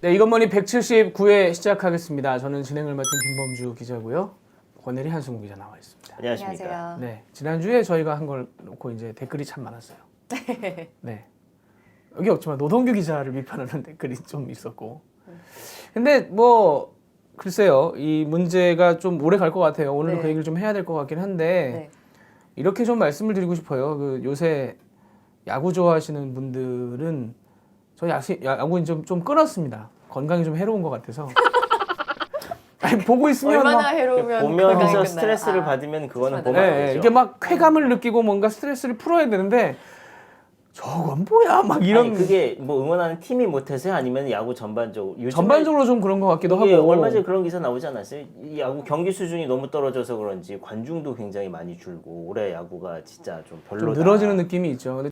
네, 이것머니 179회 시작하겠습니다. 저는 진행을 맡은 김범주 기자고요. 권혜리 한승우 기자 나와 있습니다. 안녕하십니까. 안녕하세요. 네, 지난주에 저희가 한 걸 놓고 이제 댓글이 참 많았어요. 네. 여기 없지만 노동규 기자를 비판하는 댓글이 좀 있었고. 근데 뭐 글쎄요, 이 문제가 좀 오래 갈 것 같아요. 오늘도 네. 그 얘기를 좀 해야 될 것 같긴 한데 네. 이렇게 좀 말씀을 드리고 싶어요. 그 요새 야구 좋아하시는 분들은 저 야구 좀 끊었습니다. 건강이 좀 해로운 것 같아서. 아니, 보고 있으면 얼마나 막 해로우면 보면서 건강이 스트레스를 끝나요? 받으면 그거는 네, 보면 안 네, 되죠. 이게 막 쾌감을 느끼고 뭔가 스트레스를 풀어야 되는데 저건 뭐야 막 이런. 아니, 그게 뭐 응원하는 팀이 못해서요? 아니면 야구 전반적으로? 요즘에 전반적으로 좀 그런 것 같기도 이게 하고. 얼마 전에 그런 기사 나오지 않았어요? 이 야구 경기 수준이 너무 떨어져서 그런지 관중도 굉장히 많이 줄고 올해 야구가 진짜 좀 좀 별로다. 늘어지는 느낌이 있죠. 근데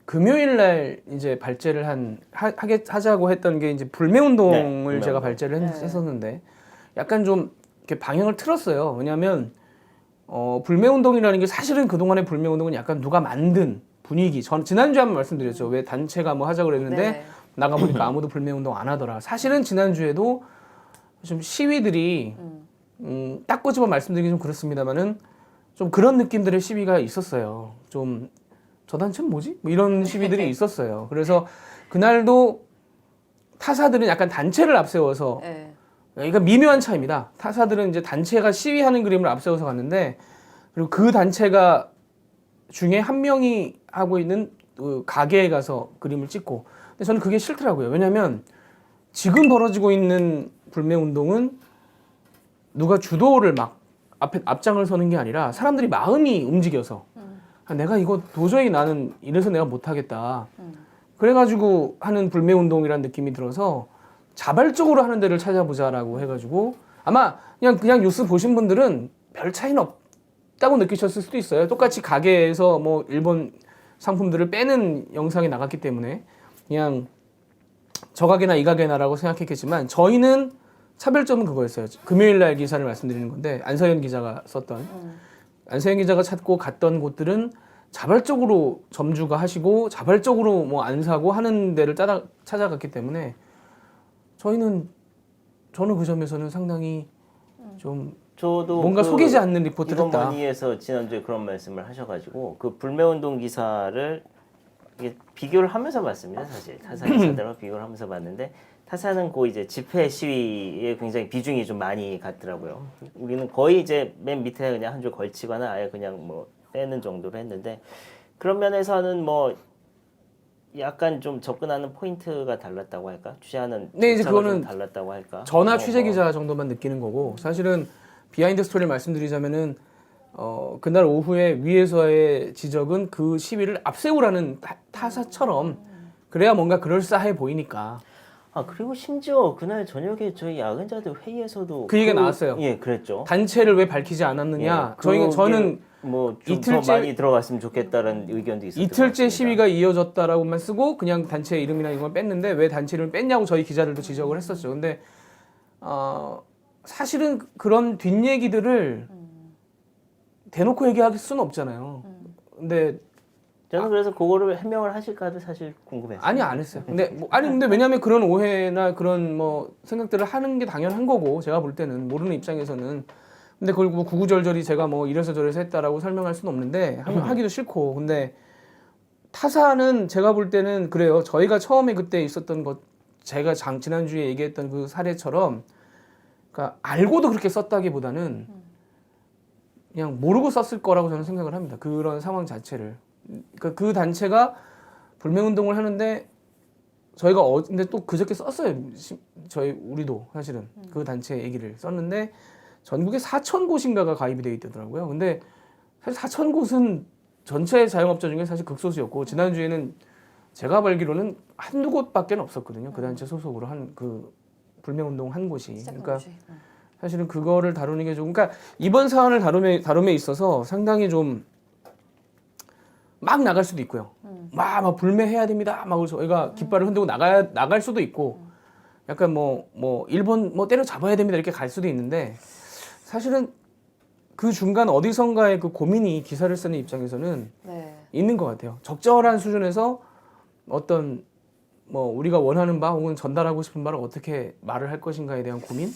금요일 날 이제 발제를 하자고 했던 게 이제 불매운동을 네, 불매운동. 제가 발제를 네. 했었는데 약간 좀 이렇게 방향을 틀었어요. 왜냐하면 불매운동이라는 게 사실은 그동안의 불매운동은 약간 누가 만든 분위기. 지난주에 한번 말씀드렸죠. 왜 단체가 뭐 하자고 그랬는데 네네. 나가보니까 아무도 불매운동 안 하더라. 사실은 지난주에도 좀 시위들이 딱 꼬집어 말씀드리기 좀 그렇습니다만은 좀 그런 느낌들의 시위가 있었어요. 좀 저 단체는 뭐지? 뭐 이런 시위들이 있었어요. 그래서 그날도 타사들은 약간 단체를 앞세워서 네. 그러니까 미묘한 차이입니다. 타사들은 이제 단체가 시위하는 그림을 앞세워서 갔는데 그리고 그 단체가 중에 한 명이 하고 있는 그 가게에 가서 그림을 찍고 근데 저는 그게 싫더라고요. 왜냐하면 지금 벌어지고 있는 불매운동은 누가 주도를 막 앞장을 서는 게 아니라 사람들이 마음이 움직여서 내가 이거 도저히 나는 이래서 내가 못하겠다. 그래가지고 하는 불매운동이라는 느낌이 들어서 자발적으로 하는 데를 찾아보자라고 해가지고 아마 그냥 뉴스 보신 분들은 별 차이는 없다고 느끼셨을 수도 있어요. 똑같이 가게에서 뭐 일본 상품들을 빼는 영상이 나갔기 때문에 그냥 저 가게나 이 가게나라고 생각했겠지만 저희는 차별점은 그거였어요. 금요일 날 기사를 말씀드리는 건데 안서연 기자가 썼던 안서연 기자가 찾고 갔던 곳들은 자발적으로 점주가 하시고 자발적으로 뭐 안 사고 하는 데를 찾아갔기 때문에 저는 그 점에서는 상당히 좀 저도 뭔가 속이지 않는 리포트를 했다. 이번머니에서 지난주에 그런 말씀을 하셔가지고 그 불매운동 기사를 이게 비교를 하면서 봤습니다. 사실 타사 기사들하고 비교를 하면서 봤는데 타사는 그 이제 집회 시위에 굉장히 비중이 좀 많이 갔더라고요. 우리는 거의 이제 맨 밑에 그냥 한 줄 걸치거나 아예 그냥 뭐 빼는 정도로 했는데 그런 면에서는 뭐 약간 좀 접근하는 포인트가 달랐다고 할까? 취하는 네, 이제 절차가 그거는 좀 달랐다고 할까? 전화 취재 기자 정도만 느끼는 거고 사실은 비하인드 스토리를 말씀드리자면은 그날 오후에 위에서의 지적은 그 시위를 앞세우라는 타사처럼 그래야 뭔가 그럴싸해 보이니까 아 그리고 심지어 그날 저녁에 저희 야근자들 회의에서도 그 얘기가 나왔어요. 예, 그랬죠. 단체를 왜 밝히지 않았느냐. 예, 저는 뭐좀 더 많이 들어갔으면 좋겠다는 의견도 있었던 것 이틀째 같습니다. 시위가 이어졌다라고만 쓰고 그냥 단체 이름이나 이런 걸 뺐는데 왜 단체 이름을 뺐냐고 저희 기자들도 지적을 했었죠. 근데 사실은 그런 뒷얘기들을 대놓고 얘기할 수는 없잖아요. 근데 저는 그래서 그거를 해명을 하실까도 사실 궁금했어요. 아니 안 했어요. 근데 근데 왜냐면 그런 오해나 그런 뭐 생각들을 하는 게 당연한 거고 제가 볼 때는 모르는 입장에서는 근데 그걸 뭐 구구절절히 제가 뭐 이래서 저래서 했다라고 설명할 수는 없는데 하기도 싫고 근데 타사는 제가 볼 때는 그래요. 저희가 처음에 그때 있었던 것 제가 지난주에 얘기했던 그 사례처럼 그러니까 알고도 그렇게 썼다기보다는 그냥 모르고 썼을 거라고 저는 생각을 합니다. 그런 상황 자체를. 그러니까 그 단체가 불매운동을 하는데 저희가 근데 또 그저께 썼어요. 우리도 사실은 그 단체 얘기를 썼는데 전국에 4,000곳인가가 가입이 돼 있더라고요. 근데 사실 4,000곳은 전체 자영업자 중에 사실 극소수였고 지난주에는 제가 알기로는 한두 곳밖에 없었거든요. 그 단체 소속으로 한 그 불매운동 한 곳이. 그러니까 사실은 그거를 다루는 게 좀 그러니까 이번 사안을 다룸에 있어서 상당히 좀 막 나갈 수도 있고요. 막 불매해야 됩니다. 막 저희가 깃발을 흔들고 나갈 수도 있고 약간 뭐 일본 뭐 때려 잡아야 됩니다. 이렇게 갈 수도 있는데 사실은 그 중간 어디선가의 그 고민이 기사를 쓰는 입장에서는 네. 있는 것 같아요. 적절한 수준에서 어떤 뭐 우리가 원하는 바 혹은 전달하고 싶은 바를 어떻게 말을 할 것인가에 대한 고민?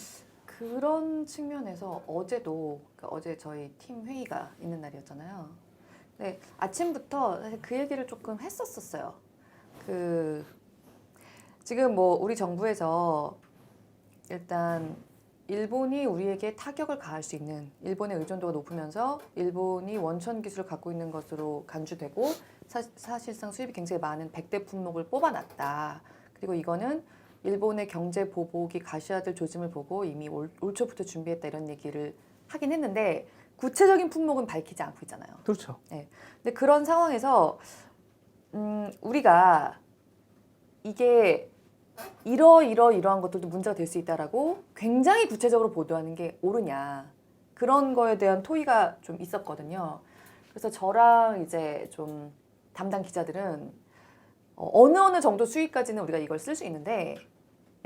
그런 측면에서 어제도 그러니까 어제 저희 팀 회의가 있는 날이었잖아요. 네, 아침부터 사실 그 얘기를 조금 했었어요. 그 지금 뭐 우리 정부에서 일단 일본이 우리에게 타격을 가할 수 있는 일본의 의존도가 높으면서 일본이 원천 기술을 갖고 있는 것으로 간주되고 사실상 수입이 굉장히 많은 100대 품목을 뽑아놨다. 그리고 이거는 일본의 경제 보복이 가시화될 조짐을 보고 이미 올 초부터 준비했다 이런 얘기를 하긴 했는데 구체적인 품목은 밝히지 않고 있잖아요. 그렇죠. 근데 그런 상황에서 우리가 이게 이러한 것들도 문제가 될 수 있다라고 굉장히 구체적으로 보도하는 게 옳으냐 그런 거에 대한 토의가 좀 있었거든요. 그래서 저랑 이제 좀 담당 기자들은 어느 정도 수익까지는 우리가 이걸 쓸 수 있는데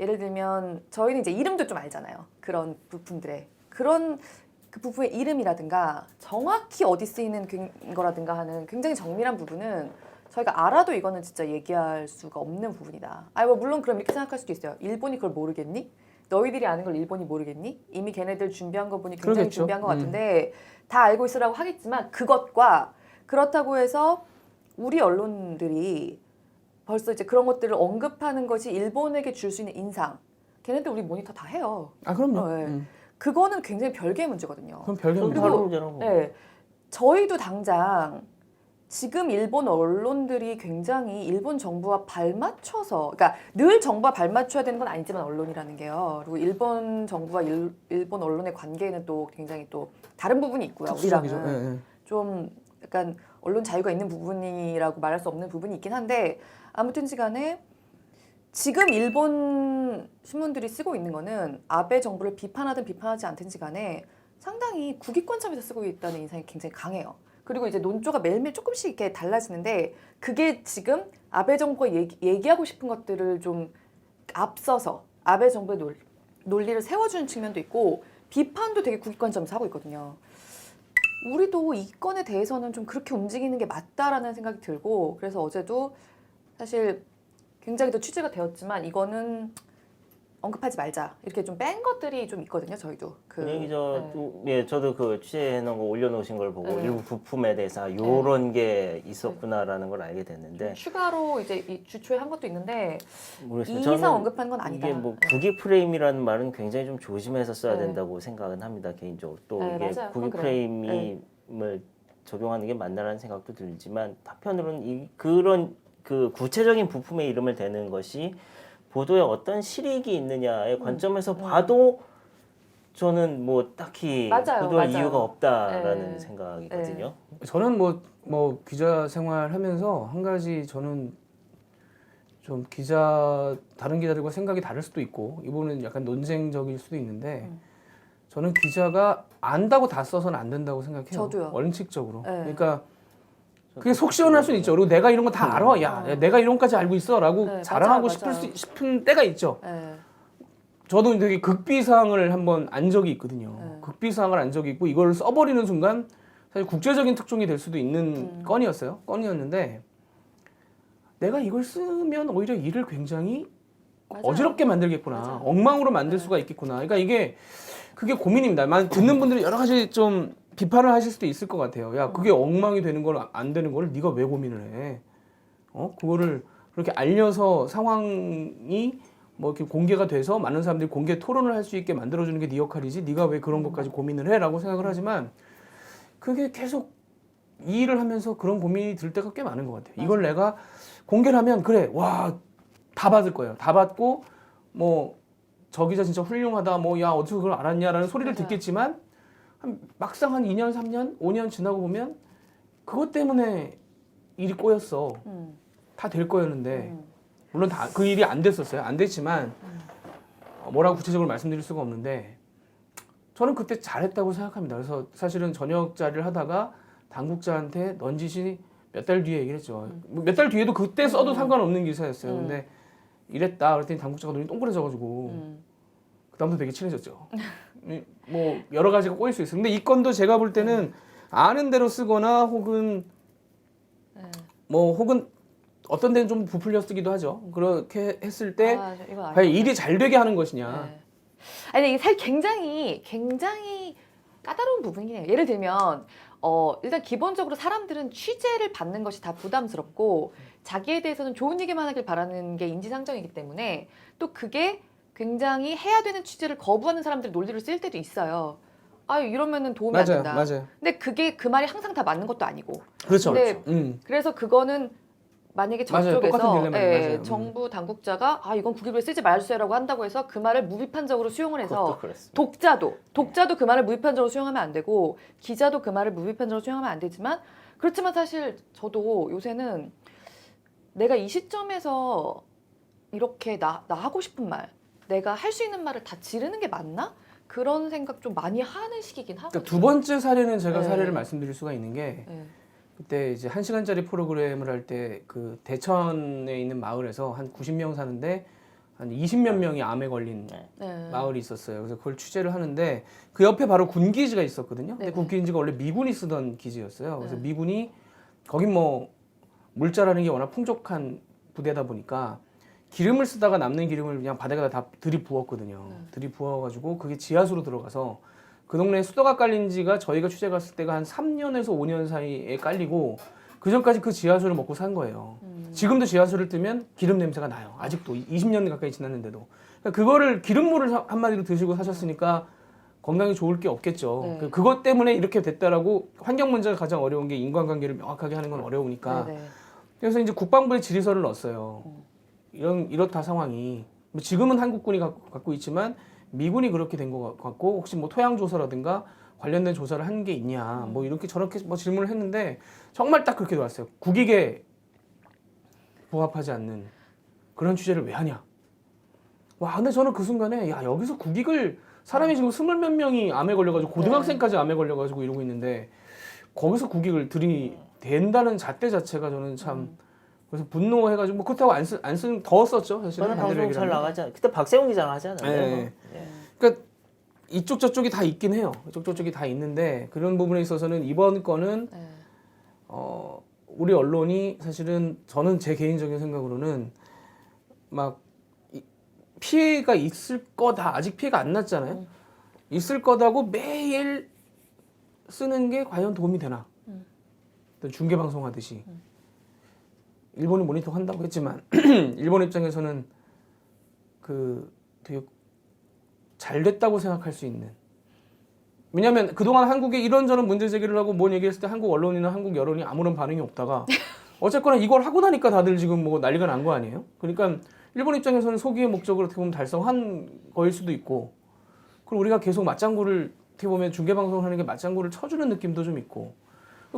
예를 들면 저희는 이제 이름도 좀 알잖아요. 그런 부품들의 그런 그 부품의 이름이라든가 정확히 어디 쓰이는 거라든가 하는 굉장히 정밀한 부분은 저희가 알아도 이거는 진짜 얘기할 수가 없는 부분이다. 뭐 물론 그럼 이렇게 생각할 수도 있어요. 일본이 그걸 모르겠니? 너희들이 아는 걸 일본이 모르겠니? 이미 걔네들 준비한 거 보니 굉장히 그러겠죠. 준비한 것 같은데 다 알고 있으라고 하겠지만 그것과 그렇다고 해서 우리 언론들이 벌써 이제 그런 것들을 언급하는 것이 일본에게 줄 수 있는 인상. 걔네들 우리 모니터 다 해요. 아 그럼요. 네. 그거는 굉장히 별개의 문제거든요. 그럼 별개 그건 문제. 다른 문제라고. 네, 저희도 당장 지금 일본 언론들이 굉장히 일본 정부와 발맞춰서, 그러니까 늘 정부와 발맞춰야 되는 건 아니지만 언론이라는 게요. 그리고 일본 정부와 일본 언론의 관계에는 또 굉장히 또 다른 부분이 있고요. 특수적이죠. 우리랑은 좀 약간 언론 자유가 있는 부분이라고 말할 수 없는 부분이 있긴 한데 아무튼지간에 지금 일본 신문들이 쓰고 있는 거는 아베 정부를 비판하든 비판하지 않든지 간에 상당히 국익관점에서 쓰고 있다는 인상이 굉장히 강해요. 그리고 이제 논조가 매일매일 조금씩 이렇게 달라지는데 그게 지금 아베 정부가 얘기하고 싶은 것들을 좀 앞서서 아베 정부의 논리를 세워주는 측면도 있고 비판도 되게 국익관점에서 하고 있거든요. 우리도 이 건에 대해서는 좀 그렇게 움직이는 게 맞다라는 생각이 들고 그래서 어제도 사실 굉장히 더 취재가 되었지만 이거는 언급하지 말자 이렇게 좀 뺀 것들이 좀 있거든요. 저희도 저도 그 취재해놓은 거 올려놓으신 걸 보고 네. 일부 부품에 대해서 이런 게 있었구나라는 걸 알게 됐는데 추가로 이제 이 주초에 한 것도 있는데 모르겠어요. 이 저는 이상 언급한 건 아니다. 이게 뭐 국익 프레임이라는 말은 굉장히 좀 조심해서 써야 네. 된다고 생각은 합니다. 개인적으로 또 네, 이게 맞아요. 국익 그건 프레임을 적용하는 게 맞나라는 생각도 들지만 한편으로는 그런 그 구체적인 부품의 이름을 대는 것이 보도에 어떤 실익이 있느냐의 관점에서 봐도 저는 뭐 딱히 맞아요, 보도할 맞아요. 이유가 없다라는 네. 생각이거든요. 저는 뭐 기자 생활하면서 한 가지 저는 좀 다른 기자들과 생각이 다를 수도 있고 이분은 약간 논쟁적일 수도 있는데 저는 기자가 안다고 다 써서는 안 된다고 생각해요. 저도요. 원칙적으로. 네. 그러니까 그게 속 시원할 수는 있죠. 그리고 내가 이런 거 다 알아. 야, 내가 이런 것까지 알고 있어라고 네, 자랑하고 맞아요. 싶은 때가 있죠. 네. 저도 되게 극비사항을 한번 안 적이 있거든요. 네. 극비사항을 안 적이 있고 이걸 써버리는 순간 사실 국제적인 특종이 될 수도 있는 건이었는데 내가 이걸 쓰면 오히려 일을 굉장히 맞아요. 어지럽게 만들겠구나. 맞아요. 엉망으로 만들 수가 있겠구나. 그러니까 그게 고민입니다. 듣는 분들이 여러 가지 좀 비판을 하실 수도 있을 것 같아요. 야, 그게 엉망이 되는 걸 안 되는 거를 네가 왜 고민을 해? 그거를 그렇게 알려서 상황이 뭐 이렇게 공개가 돼서 많은 사람들이 공개 토론을 할 수 있게 만들어주는 게 네 역할이지. 네가 왜 그런 것까지 고민을 해?라고 생각을 하지만 그게 계속 이 일을 하면서 그런 고민이 들 때가 꽤 많은 것 같아요. 이걸 내가 공개를 하면 그래, 와, 다 받을 거예요. 다 받고 뭐 저 기자 진짜 훌륭하다. 뭐 야 어떻게 그걸 알았냐라는 소리를 맞아요. 듣겠지만 막상 한 2년, 3년, 5년 지나고 보면 그것 때문에 일이 꼬였어. 다 될 거였는데 물론 다 그 일이 안 됐었어요. 안 됐지만 뭐라고 구체적으로 말씀드릴 수가 없는데 저는 그때 잘했다고 생각합니다. 그래서 사실은 저녁 자리를 하다가 당국자한테 넌지시 몇 달 뒤에 얘기를 했죠. 몇 달 뒤에도 그때 써도 상관없는 기사였어요. 근데 이랬다 그랬더니 당국자가 눈이 동그래져가지고 그다음부터 되게 친해졌죠. 뭐 여러 가지가 꼬일 수 있어요. 근데 이 건도 제가 볼 때는 아는 대로 쓰거나 혹은 어떤 데는 좀 부풀려 쓰기도 하죠. 그렇게 했을 때 이건 과연 일이 잘 되게 하는 것이냐. 네. 아니 이게 사실 굉장히 까다로운 부분이긴 해요. 예를 들면 일단 기본적으로 사람들은 취재를 받는 것이 다 부담스럽고 자기에 대해서는 좋은 얘기만 하길 바라는 게 인지상정이기 때문에 또 그게 굉장히 해야 되는 취재를 거부하는 사람들이 논리를 쓸 때도 있어요. 아 이러면은 도움이 안 된다. 맞아요. 근데 그게 그 말이 항상 다 맞는 것도 아니고. 그렇죠. 근데 그렇죠. 그래서 그거는 만약에 맞아요. 똑같은 저쪽에서 딜레마예요. 맞아요. 정부 당국자가 이건 국익을 쓰지 말아주세요라고 한다고 해서 그 말을 무비판적으로 수용을 해서 그것도 그렇습니다. 독자도 그 말을 무비판적으로 수용하면 안 되고 기자도 그 말을 무비판적으로 수용하면 안 되지만 그렇지만 사실 저도 요새는 내가 이 시점에서 이렇게 나 하고 싶은 말 내가 할 수 있는 말을 다 지르는 게 맞나? 그런 생각 좀 많이 하는 시기긴 하거든요. 그러니까 두 번째 사례는 제가 네. 사례를 말씀드릴 수가 있는 게 네. 그때 이제 1시간짜리 프로그램을 할 때 그 대천에 있는 마을에서 한 90명 사는데 한 20몇 명이 암에 걸린 네. 마을이 있었어요. 그래서 그걸 취재를 하는데 그 옆에 바로 군 기지가 있었거든요. 근데 네네. 군 기지가 원래 미군이 쓰던 기지였어요. 그래서 네. 미군이 거긴 뭐 물자라는 게 워낙 풍족한 부대다 보니까 기름을 쓰다가 남는 기름을 그냥 바닥에다 다 들이부었거든요. 들이부어가지고 그게 지하수로 들어가서 그 동네에 수도가 깔린 지가 저희가 취재 갔을 때가 한 3년에서 5년 사이에 깔리고 그 전까지 그 지하수를 먹고 산 거예요. 지금도 지하수를 뜨면 기름 냄새가 나요. 아직도 20년 가까이 지났는데도. 그러니까 그거를 기름물을 한마디로 드시고 사셨으니까 건강에 좋을 게 없겠죠. 네. 그것 때문에 이렇게 됐다라고 환경 문제가 가장 어려운 게 인간관계를 명확하게 하는 건 어려우니까. 네네. 그래서 이제 국방부에 질의서를 넣었어요. 이렇다 상황이. 지금은 한국군이 갖고 있지만 미군이 그렇게 된 것 같고 혹시 뭐 토양 조사라든가 관련된 조사를 한 게 있냐 뭐 이렇게 저렇게 뭐 질문을 했는데 정말 딱 그렇게 나왔어요. 국익에 부합하지 않는 그런 취재를 왜 하냐. 와 근데 저는 그 순간에 야 여기서 국익을 사람이 지금 20몇 명이 암에 걸려가지고 고등학생까지 암에 걸려가지고 이러고 있는데 거기서 국익을 들이댄다는 잣대 자체가 저는 참 그래서 분노해가지고 뭐 그렇다고 안 쓰는 더 썼죠 사실은. 저는 반대로 방송 얘기를 잘 하면. 나가잖아요. 그때 박세웅 기자가 하잖아요. 네. 네. 그러니까 이쪽 저쪽이 다 있긴 해요. 이쪽 저쪽이 다 있는데 그런 부분에 있어서는 이번 건은 네. 우리 언론이 사실은 저는 제 개인적인 생각으로는 막 피해가 있을 거다. 아직 피해가 안 났잖아요. 있을 거다고 매일 쓰는 게 과연 도움이 되나? 중계 방송 하듯이. 일본이 모니터 한다고 했지만 일본 입장에서는 그 되게 잘 됐다고 생각할 수 있는. 왜냐하면 그동안 한국에 이런저런 문제 제기를 하고 뭔 얘기했을 때 한국 언론이나 한국 여론이 아무런 반응이 없다가 어쨌거나 이걸 하고 나니까 다들 지금 뭐 난리가 난 거 아니에요? 그러니까 일본 입장에서는 소기의 목적을 어떻게 보면 달성한 거일 수도 있고 그리고 우리가 계속 맞장구를 어떻게 보면 중계방송을 하는 게 맞장구를 쳐주는 느낌도 좀 있고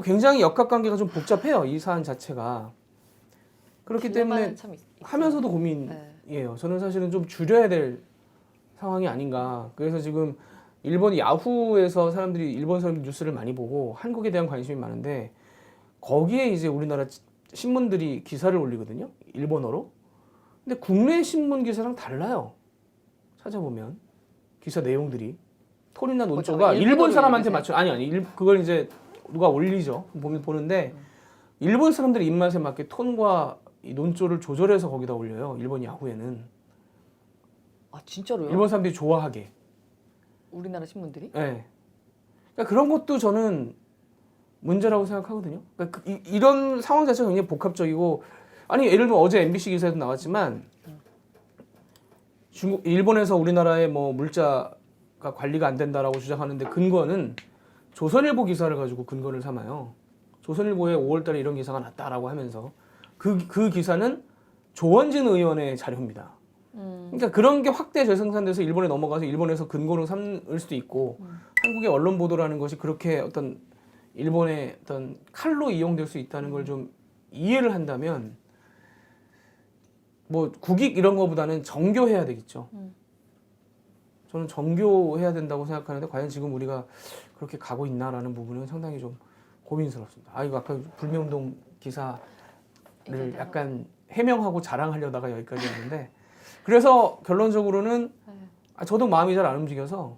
굉장히 역학관계가 좀 복잡해요. 이 사안 자체가. 그렇기 때문에 참 하면서도 고민이에요. 저는 사실은 좀 줄여야 될 상황이 아닌가. 그래서 지금 일본 야후에서 일본 사람들 뉴스를 많이 보고 한국에 대한 관심이 많은데 거기에 이제 우리나라 신문들이 기사를 올리거든요. 일본어로. 근데 국내 신문 기사랑 달라요. 찾아보면 기사 내용들이 톤이나 논조가 일본 사람한테 맞춰 그걸 이제 누가 올리죠. 보는데 일본 사람들의 입맛에 맞게 톤과 이 논조를 조절해서 거기다 올려요. 일본 야후에는. 아 진짜로요? 일본 사람들이 좋아하게. 우리나라 신문들이? 네. 그러니까 그런 것도 저는 문제라고 생각하거든요. 그러니까 이런 상황 자체가 굉장히 복합적이고 아니 예를 들면 어제 MBC 기사에도 나왔지만 일본에서 우리나라의 뭐 물자가 관리가 안 된다라고 주장하는데 근거는 조선일보 기사를 가지고 근거를 삼아요. 조선일보에 5월달에 이런 기사가 났다라고 하면서 그 기사는 조원진 의원의 자료입니다. 그러니까 그런 게 확대 재생산돼서 일본에 넘어가서 일본에서 근거로 삼을 수도 있고 한국의 언론 보도라는 것이 그렇게 어떤 일본의 어떤 칼로 이용될 수 있다는 걸 좀 이해를 한다면 뭐 국익 이런 거보다는 정교해야 되겠죠. 저는 정교해야 된다고 생각하는데 과연 지금 우리가 그렇게 가고 있나라는 부분은 상당히 좀 고민스럽습니다. 이거 아까 불매운동 기사를 약간 해명하고 자랑하려다가 여기까지 왔는데 그래서 결론적으로는 저도 마음이 잘 안 움직여서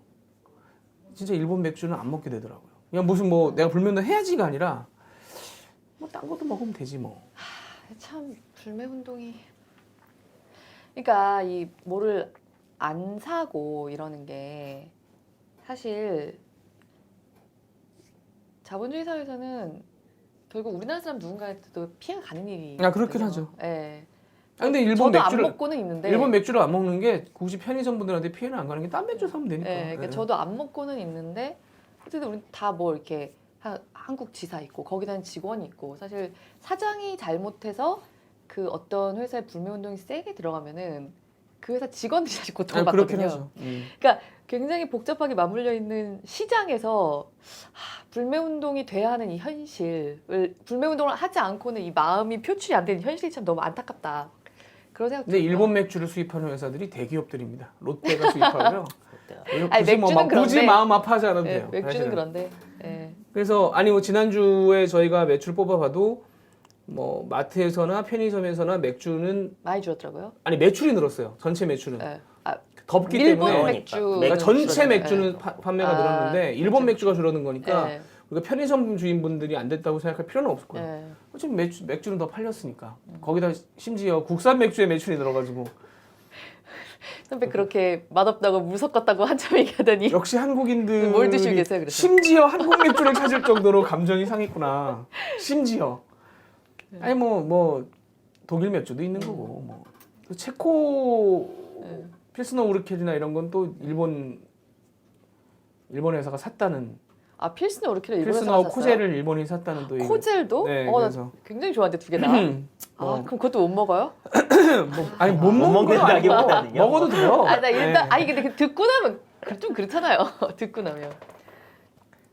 진짜 일본 맥주는 안 먹게 되더라고요. 그냥 무슨 뭐 내가 불면도 해야지가 아니라 뭐 딴 것도 먹으면 되지 뭐. 참 불매 운동이 그러니까 이 뭐를 안 사고 이러는 게 사실 자본주의 사회에서는 결국 우리나라 사람 누군가한테도 피해가 가는 일이 아, 그렇긴 하죠. 예. 근데 일본 저도 맥주를 안 먹고는 있는데 일본 맥주를 안 먹는 게 굳이 편의점 분들한테 피해는 안 가는 게 딴 맥주 사면 되니까. 예, 그러니까 예. 저도 안 먹고는 있는데 어쨌든 우리 다 뭐 이렇게 한국 지사 있고 거기다는 직원이 있고 사실 사장이 잘못해서 그 어떤 회사의 불매 운동이 세게 들어가면은 그 회사 직원들이 사실 고통을 그렇긴 받거든요. 하죠. 그러니까 굉장히 복잡하게 맞물려 있는 시장에서 불매 운동이 돼야 하는 이 현실을 불매 운동을 하지 않고는 이 마음이 표출이 안 되는 현실이 참 너무 안타깝다. 그런 생각. 근데 일본 맥주를 수입하는 회사들이 대기업들입니다. 롯데가 수입하고요. 아니, 굳이 뭐 맥주는 굳이 그런데. 마음 아파하지 않아도 예, 돼요. 맥주는 사실은. 그런데. 예. 그래서 아니 뭐 지난주에 저희가 매출 뽑아봐도 뭐 마트에서나 편의점에서나 맥주는 많이 줄었더라고요. 아니 매출이 늘었어요. 전체 매출은 예. 아, 덥기 일본 때문에 맥주. 그러니까 전체 줄어들어요. 맥주는 예. 판매가 아, 늘었는데 일본 맥주가 줄어든 거니까 예. 우리가 편의점 주인분들이 안 됐다고 생각할 필요는 없을 거예요. 예. 어차피 맥주는 더 팔렸으니까. 거기다 심지어 국산 맥주의 매출이 늘어가지고 선배 그렇게 맛없다고 무섭겠다고 한참 얘기하더니 역시 한국인들이 뭘 드시고 계세요, 그래서? 심지어 한국 맥주를 찾을 정도로 감정이 상했구나. 심지어 아니 뭐 독일 맥주도 있는 거고 뭐 체코 예. 필스너 우르켈이나 이런 건 또 일본 회사가 샀다는 아 필스너 오르키를 일본에서 필스너하고 샀어요? 코젤을 일본이 샀다는 또 얘기. 코젤도? 네, 나 그래서 굉장히 좋아하는데 두 개 다. 뭐, 아 그럼 그것도 못 먹어요? 아니 못 못 먹는 건 아니고 먹는다기보다는요. 먹어도 돼요. 아 나 일단 네. 아니 근데 듣고 나면 좀 그렇잖아요. 듣고 나면.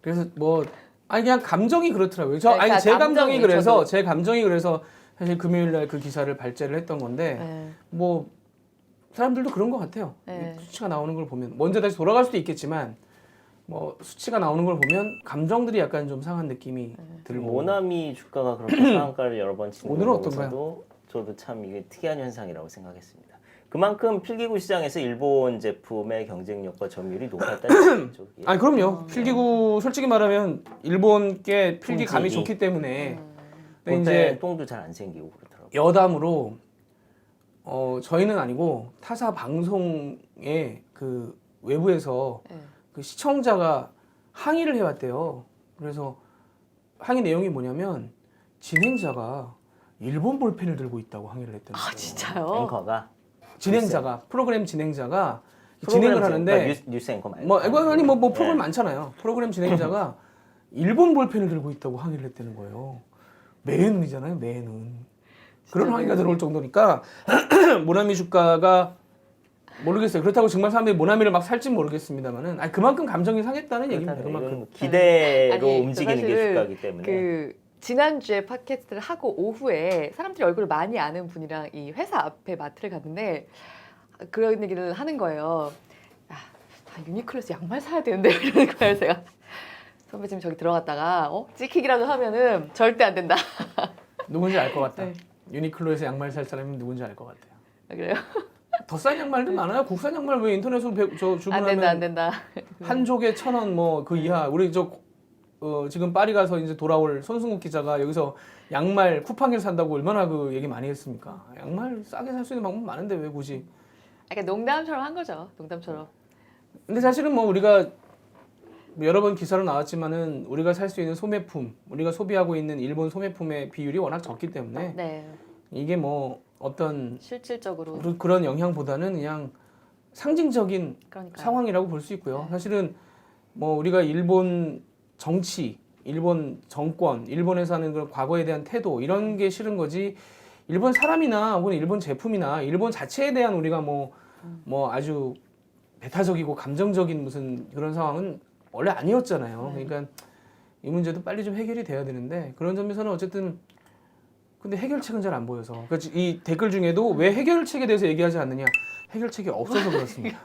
그래서 뭐 아니 그냥 감정이 그렇더라고요. 그러니까 아니 제 감정이 감정이 그래서 저도. 제 감정이 그래서 사실 금요일 날 그 기사를 발제를 했던 건데 네. 뭐 사람들도 그런 것 같아요. 네. 수치가 나오는 걸 보면 먼저 다시 돌아갈 수도 있겠지만 뭐 수치가 나오는 걸 보면 감정들이 약간 좀 상한 느낌이 들고 모나미 주가가 그렇게 상한가를 여러 번 치는 오늘은 걸 어떤가요? 보고서도 저도 참 이게 특이한 현상이라고 생각했습니다. 그만큼 필기구 시장에서 일본 제품의 경쟁력과 점유율이 높았다는 얘기죠. 예. 아니 그럼요. 필기구 솔직히 말하면 일본 게 필기 감이 품질이. 좋기 때문에 볼 근데 때 이제 똥도 잘 안 생기고 그렇더라고요. 여담으로 저희는 아니고 타사 방송에 그 외부에서 네. 그 시청자가 항의를 해왔대요. 그래서 항의 내용이 뭐냐면 진행자가 일본 볼펜을 들고 있다고 항의를 했대요. 아 진짜요? 앵커가 진행자가 프로그램 진행자가 진행을 하는데 뉴스 앵커 말고 뭐 아니 뭐 프로그램 네. 많잖아요. 프로그램 진행자가 일본 볼펜을 들고 있다고 항의를 했다는 거예요. 매해눈이잖아요. 매해눈. 그런 항의가 들어올 정도니까 모나미 주가가 모르겠어요. 그렇다고 정말 사람들이 모나미를 막 살진 모르겠습니다만은 아니 그만큼 감정이 상했다는 얘기입니다. 그렇다면 그만큼. 이건 기대로 아니, 움직이는 게 사실은 주가이기 때문에 그 지난주에 팟캐스트를 하고 오후에 사람들이 얼굴을 많이 아는 분이랑 이 회사 앞에 마트를 갔는데 그런 얘기를 하는 거예요. 야, 유니클로에서 양말 사야 되는데 이러는 거예요. 제가 선배 지금 저기 들어갔다가 찍히기라도 하면은 절대 안 된다. 누군지 알 것 같다. 네. 유니클로에서 양말 살 사람이 누군지 알 것 같아요. 그래요? 더 싼 양말도 많아요. 국산 양말 왜 인터넷으로 안 주문하면 된다 안 된다. 한 족에 1,000원 뭐 그 이하. 우리 지금 파리 가서 이제 돌아올 손승국 기자가 여기서 양말 쿠팡에서 산다고 얼마나 그 얘기 많이 했습니까? 양말 싸게 살 수 있는 방법 많은데 왜 굳이? 그러니까 농담처럼 한 거죠. 농담처럼. 근데 사실은 뭐 우리가 여러 번 기사로 나왔지만은 우리가 살 수 있는 소매품, 우리가 소비하고 있는 일본 소매품의 비율이 워낙 적기 때문에 네. 이게 뭐 어떤 실질적으로 그런 영향보다는 그냥 상징적인 그러니까 상황이라고 볼 수 있고요. 네. 사실은 뭐 우리가 일본 정치, 일본 정권, 일본에서 하는 그런 과거에 대한 태도 이런 게 싫은 거지. 일본 사람이나 혹은 일본 제품이나 일본 자체에 대한 우리가 뭐 아주 배타적이고 감정적인 무슨 그런 상황은 원래 아니었잖아요. 그러니까 이 문제도 빨리 좀 해결이 돼야 되는데 그런 점에서는 어쨌든 근데 해결책은 잘 안 보여서 그러니까 이 댓글 중에도 왜 해결책에 대해서 얘기하지 않느냐 해결책이 없어서 그렇습니다.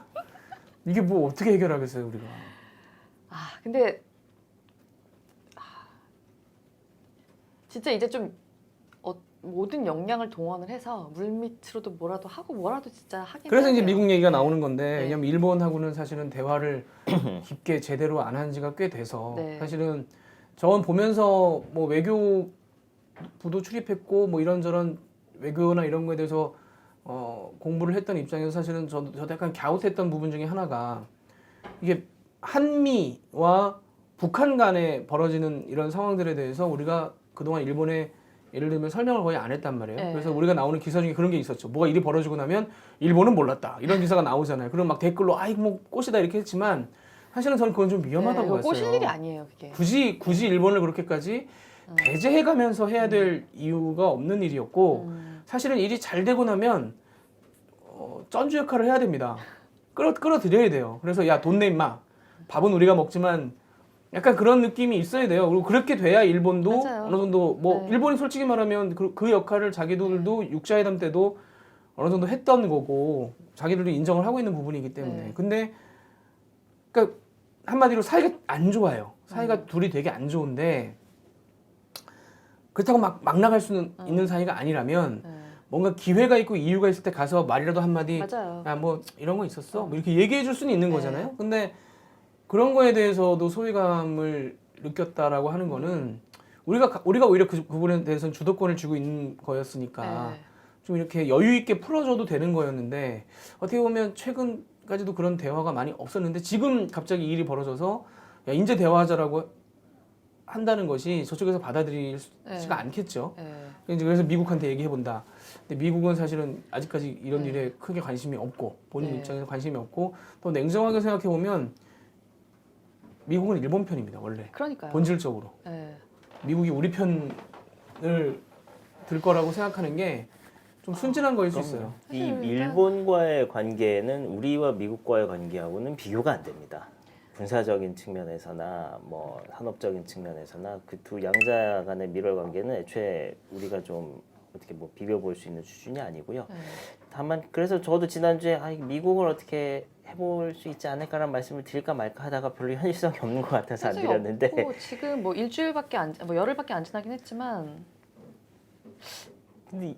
이게 뭐 어떻게 해결하겠어요 우리가. 아 근데 진짜 이제 좀 모든 역량을 동원을 해서 물밑으로도 뭐라도 하고 뭐라도 진짜 하긴 그래서 해야 이제 돼요. 미국 얘기가 나오는 건데 네. 왜냐면 일본하고는 사실은 대화를 깊게 제대로 안 한 지가 꽤 돼서 네. 사실은 저건 보면서 뭐 외교부도 출입했고 뭐 이런저런 외교나 이런 거에 대해서 공부를 했던 입장에서 사실은 저도 약간 갸웃했던 부분 중에 하나가 이게 한미와 북한 간에 벌어지는 이런 상황들에 대해서 우리가 그동안 일본에 예를 들면 설명을 거의 안 했단 말이에요. 네. 그래서 우리가 나오는 기사 중에 그런 게 있었죠. 뭐가 일이 벌어지고 나면 일본은 몰랐다. 이런 기사가 나오잖아요. 그럼 막 댓글로 아이 뭐 꽃이다 이렇게 했지만 사실은 저는 그건 좀 위험하다고 이거 봤어요. 꼬실 일이 아니에요, 그게. 굳이 일본을 그렇게까지 배제해가면서 해야 될 이유가 없는 일이었고 사실은 일이 잘 되고 나면 쩐주 역할을 해야 됩니다. 끌어들여야 돼요. 그래서 야 돈 내 임마. 밥은 우리가 먹지만 약간 그런 느낌이 있어야 돼요. 그리고 그렇게 돼야 일본도 맞아요. 어느 정도 뭐 네. 일본이 솔직히 말하면 그 역할을 자기들도 육자회담 때도 어느 정도 했던 거고 자기들도 인정을 하고 있는 부분이기 때문에 네. 근데 그러니까 한마디로 사이가 안 좋아요. 사이가 둘이 되게 안 좋은데 그렇다고 막 나갈 수는 있는 사이가 아니라면 네. 뭔가 기회가 있고 이유가 있을 때 가서 말이라도 한마디 맞아요. 야 뭐 이런 거 있었어? 뭐 이렇게 얘기해 줄 수는 있는 네. 거잖아요. 근데 그런 거에 대해서도 소외감을 느꼈다라고 하는 거는 우리가 오히려 그 부분에 대해서는 주도권을 쥐고 있는 거였으니까 네. 좀 이렇게 여유 있게 풀어줘도 되는 거였는데 어떻게 보면 최근까지도 그런 대화가 많이 없었는데 지금 갑자기 이 일이 벌어져서 야 이제 대화하자라고 한다는 것이 저쪽에서 받아들이지가 네. 않겠죠. 네. 이제 그래서 미국한테 얘기해 본다. 근데 미국은 사실은 아직까지 이런 네. 일에 크게 관심이 없고 본인 네. 입장에서 관심이 없고 또 냉정하게 생각해 보면 미국은 일본 편입니다 원래 그러니까요. 본질적으로 네. 미국이 우리 편을 들 거라고 생각하는 게 좀 순진한 거일 수 있어요. 이 사실 일본과의 관계는 우리와 미국과의 관계하고는 비교가 안 됩니다. 군사적인 측면에서나 뭐 산업적인 측면에서나 그 두 양자 간의 밀월 관계는 애초에 우리가 좀 어떻게 뭐 비벼볼 수 있는 수준이 아니고요. 네. 다만 그래서 저도 지난주에 미국을 어떻게 해볼 수 있지 않을까라는 말씀을 드릴까 말까 하다가 별로 현실성이 없는 것 같아서 안 사실 드렸는데 없고 지금 뭐 일주일밖에 뭐 열흘밖에 안 지나긴 했지만 근데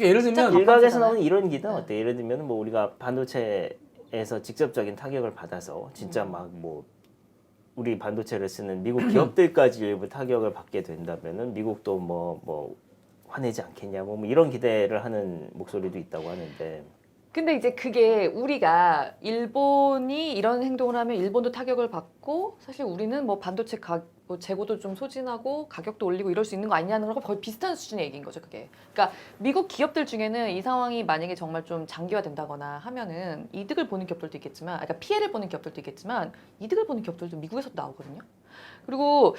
예를 진짜 들면 일각에서 바쁘잖아요. 나오는 이런 기는 네. 어때? 예를 들면 뭐 우리가 반도체에서 직접적인 타격을 받아서 진짜 막 뭐 우리 반도체를 쓰는 미국 기업들까지 일부 타격을 받게 된다면은 미국도 뭐 화내지 않겠냐 뭐 이런 기대를 하는 목소리도 있다고 하는데 근데 이제 그게 우리가 일본이 이런 행동을 하면 일본도 타격을 받고 사실 우리는 뭐 반도체 뭐 재고도 좀 소진하고 가격도 올리고 이럴 수 있는 거 아니냐는 거랑 거의 비슷한 수준의 얘기인 거죠, 그게. 그러니까 미국 기업들 중에는 이 상황이 만약에 정말 좀 장기화된다거나 하면은 이득을 보는 기업들도 있겠지만, 그러니까 피해를 보는 기업들도 있겠지만 이득을 보는 기업들도 미국에서도 나오거든요. 그리고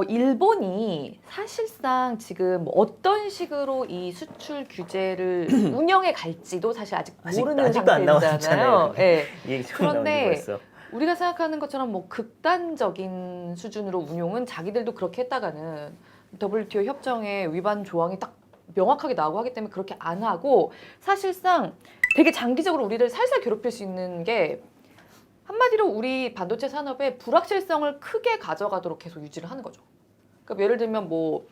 일본이 사실상 지금 뭐 어떤 식으로 이 수출 규제를 운영해 갈지도 사실 아직 모르는 아직도 안 상태잖아요. 나왔잖아요. 예. 이 얘기 좀 나오는 그런데 벌써. 우리가 생각하는 것처럼 뭐 극단적인 수준으로 운용은 자기들도 그렇게 했다가는 WTO 협정의 위반 조항이 딱 명확하게 나오고 하기 때문에 그렇게 안 하고 사실상 되게 장기적으로 우리를 살살 괴롭힐 수 있는 게 한마디로 우리 반도체 산업의 불확실성을 크게 가져가도록 계속 유지를 하는 거죠. 그러니까 예를 들면 뭐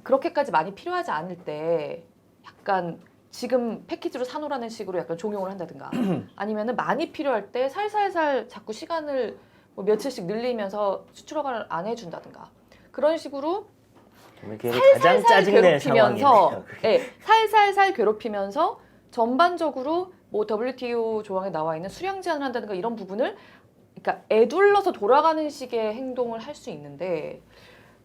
그렇게까지 많이 필요하지 않을 때 약간 지금 패키지로 사놓으라는 식으로 약간 종용을 한다든가 아니면은 많이 필요할 때 살살살 자꾸 시간을 뭐 며칠씩 늘리면서 수출 허가를 안 해준다든가 그런 식으로 그게 가장 짜증낸 괴롭히면서 상황이네요. 살살살 괴롭히면서 전반적으로 뭐 WTO 조항에 나와 있는 수량 제한을 한다든가 이런 부분을 그러니까 애둘러서 돌아가는 식의 행동을 할 수 있는데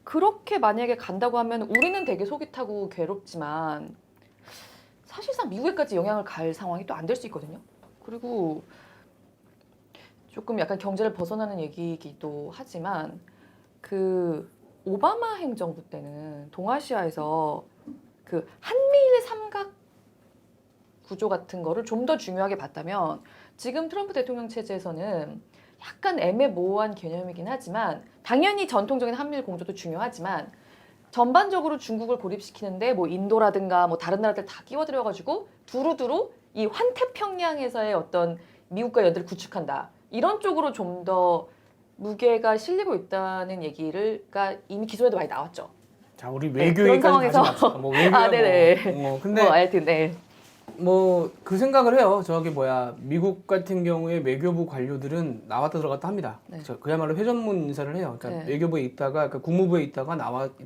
그렇게 만약에 간다고 하면 우리는 되게 속이 타고 괴롭지만 사실상 미국에까지 영향을 갈 상황이 또 안 될 수 있거든요. 그리고 조금 약간 경제를 벗어나는 얘기이기도 하지만 그 오바마 행정부 때는 동아시아에서 그 한미일 삼각 구조 같은 거를 좀 더 중요하게 봤다면 지금 트럼프 대통령 체제에서는 약간 애매모호한 개념이긴 하지만 당연히 전통적인 한미일 공조도 중요하지만 전반적으로 중국을 고립시키는데 뭐 인도라든가 뭐 다른 나라들 다 끼워들여가지고 두루두루 이 환태평양에서의 어떤 미국과 연대를 구축한다 이런 쪽으로 좀 더 무게가 실리고 있다는 얘기가 이미 기존에도 많이 나왔죠. 자 우리 네, 외교 그런 얘기까지 상황에서- 가지 맙시다. 뭐 외교야 네네. 근데 뭐 하여튼 네. 뭐 그 생각을 해요. 미국 같은 경우에 외교부 관료들은 나왔다 들어갔다 합니다. 네. 그야말로 회전문 인사를 해요. 그러니까 네. 외교부에 있다가 그러니까 국무부에 있다가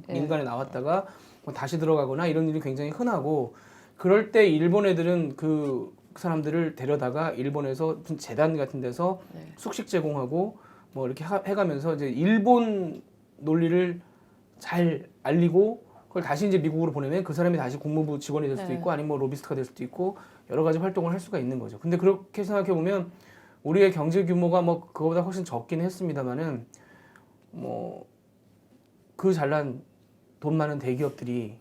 네. 민간에 나왔다가 뭐 다시 들어가거나 이런 일이 굉장히 흔하고 그럴 때 일본 애들은 그 사람들을 데려다가 일본에서 무슨 재단 같은 데서 네. 숙식 제공하고 뭐 이렇게 해가면서 이제 일본 논리를 잘 알리고 그걸 다시 이제 미국으로 보내면 그 사람이 다시 국무부 직원이 될 수도 네. 있고 아니면 뭐 로비스트가 될 수도 있고 여러 가지 활동을 할 수가 있는 거죠. 근데 그렇게 생각해 보면 우리의 경제 규모가 뭐 그거보다 훨씬 적긴 했습니다만은 뭐 그 잘난 돈 많은 대기업들이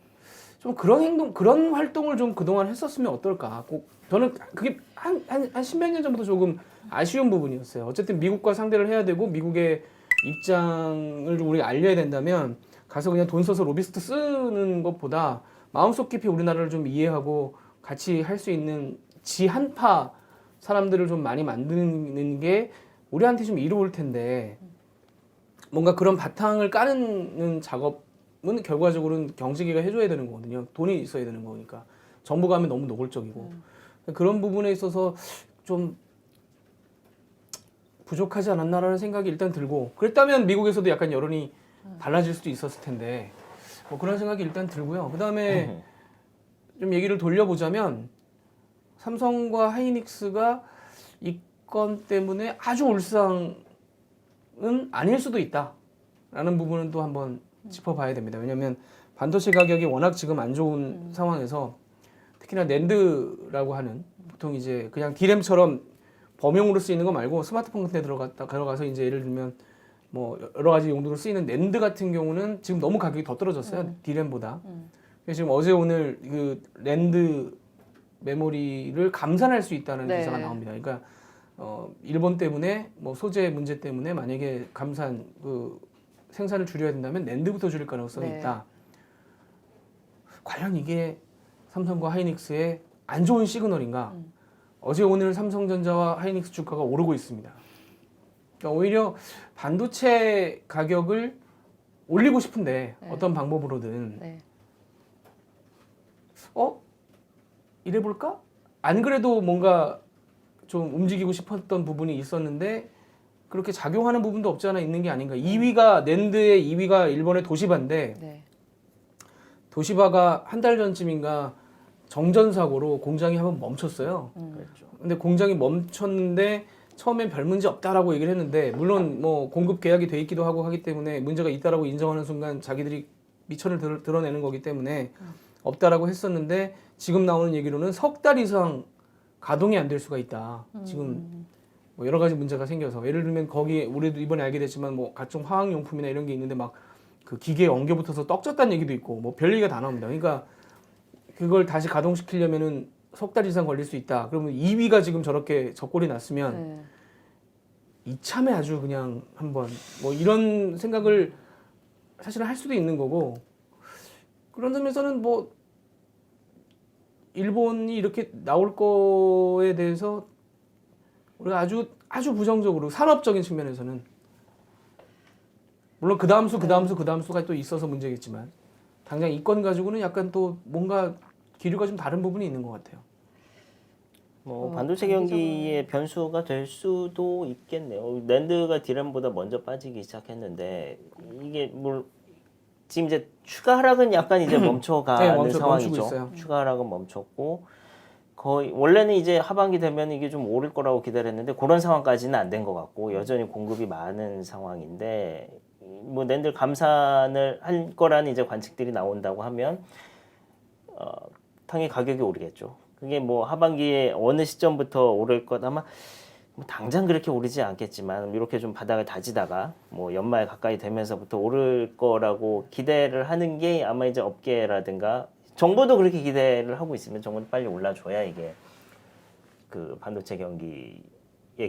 좀 그런 행동, 그런 활동을 좀 그동안 했었으면 어떨까. 꼭 저는 그게 한 십몇 년 전부터 조금 아쉬운 부분이었어요. 어쨌든 미국과 상대를 해야 되고 미국의 입장을 좀 우리가 알려야 된다면 가서 그냥 돈 써서 로비스트 쓰는 것보다 마음속 깊이 우리나라를 좀 이해하고 같이 할 수 있는 지한파 사람들을 좀 많이 만드는 게 우리한테 좀 이로울 텐데 뭔가 그런 바탕을 까는 작업은 결과적으로는 경제계가 해줘야 되는 거거든요. 돈이 있어야 되는 거니까. 정부가 하면 너무 노골적이고. 그런 부분에 있어서 좀 부족하지 않았나라는 생각이 일단 들고 그랬다면 미국에서도 약간 여론이 달라질 수도 있었을 텐데 뭐 그런 생각이 일단 들고요. 그 다음에 좀 얘기를 돌려보자면 삼성과 하이닉스가 이 건 때문에 아주 울상은 아닐 수도 있다라는 부분은 또 한번 짚어봐야 됩니다. 왜냐하면 반도체 가격이 워낙 지금 안 좋은 상황에서 특히나 낸드라고 하는 보통 이제 그냥 D램처럼 범용으로 쓰이는 거 말고 스마트폰 같은 데 들어가서 이제 예를 들면 뭐 여러 가지 용도로 쓰이는 낸드 같은 경우는 지금 너무 가격이 더 떨어졌어요. D램보다. 그래서 지금 어제 오늘 그 낸드 메모리를 감산할 수 있다는 네. 기사가 나옵니다. 그러니까 일본 때문에 뭐 소재 문제 때문에 만약에 감산 그 생산을 줄여야 된다면 낸드부터 줄일 가능성이 네. 있다. 과연 이게 삼성과 하이닉스의 안 좋은 시그널인가? 어제 오늘 삼성전자와 하이닉스 주가가 오르고 있습니다. 그러니까 오히려 반도체 가격을 올리고 싶은데 네. 어떤 방법으로든 네. 이래볼까? 안 그래도 뭔가 좀 움직이고 싶었던 부분이 있었는데 그렇게 작용하는 부분도 없지 않아 있는 게 아닌가. 2위가 낸드의 2위가 일본의 도시바인데 네. 도시바가 한 달 전쯤인가 정전사고로 공장이 한번 멈췄어요. 그렇죠. 근데 공장이 멈췄는데 처음엔 별 문제 없다라고 얘기를 했는데 물론 뭐 공급 계약이 돼 있기도 하고 하기 때문에 문제가 있다라고 인정하는 순간 자기들이 미천을 드러내는 거기 때문에 없다라고 했었는데 지금 나오는 얘기로는 석 달 이상 가동이 안 될 수가 있다. 지금 뭐 여러 가지 문제가 생겨서 예를 들면 거기에 우리도 이번에 알게 됐지만 뭐 각종 화학용품이나 이런 게 있는데 막 그 기계에 엉겨 붙어서 떡졌다는 얘기도 있고 뭐 별 얘기가 다 나옵니다. 그러니까 그걸 다시 가동시키려면은 석 달 이상 걸릴 수 있다. 그러면 2위가 지금 저렇게 적골이 났으면 네. 이참에 아주 그냥 한번 뭐 이런 생각을 사실은 할 수도 있는 거고 그런 점에서는 뭐 일본이 이렇게 나올 거에 대해서 우리가 아주 부정적으로 산업적인 측면에서는 물론 그 다음 수가 또 있어서 문제겠지만 당장 이 건 가지고는 약간 또 뭔가 기류가 좀 다른 부분이 있는 것 같아요. 뭐 반도체 경기의 변수가 될 수도 있겠네요. 낸드가 D램보다 먼저 빠지기 시작했는데 이게 뭐 지금 이제 추가 하락은 약간 이제 멈춰가는 멈추고 상황이죠. 있어요. 추가 하락은 멈췄고 거의 원래는 이제 하반기 되면 이게 좀 오를 거라고 기다렸는데 그런 상황까지는 안 된 것 같고 여전히 공급이 많은 상황인데 뭐 낸드 감산을 할 거라는 이제 관측들이 나온다고 하면 당연히 가격이 오르겠죠. 그게 뭐 하반기에 어느 시점부터 오를 것 아마 뭐 당장 그렇게 오르지 않겠지만 이렇게 좀 바닥을 다지다가 뭐 연말 가까이 되면서부터 오를 거라고 기대를 하는 게 아마 이제 업계라든가 정부도 그렇게 기대를 하고 있으면 정부는 빨리 올라줘야 이게 그 반도체 경기에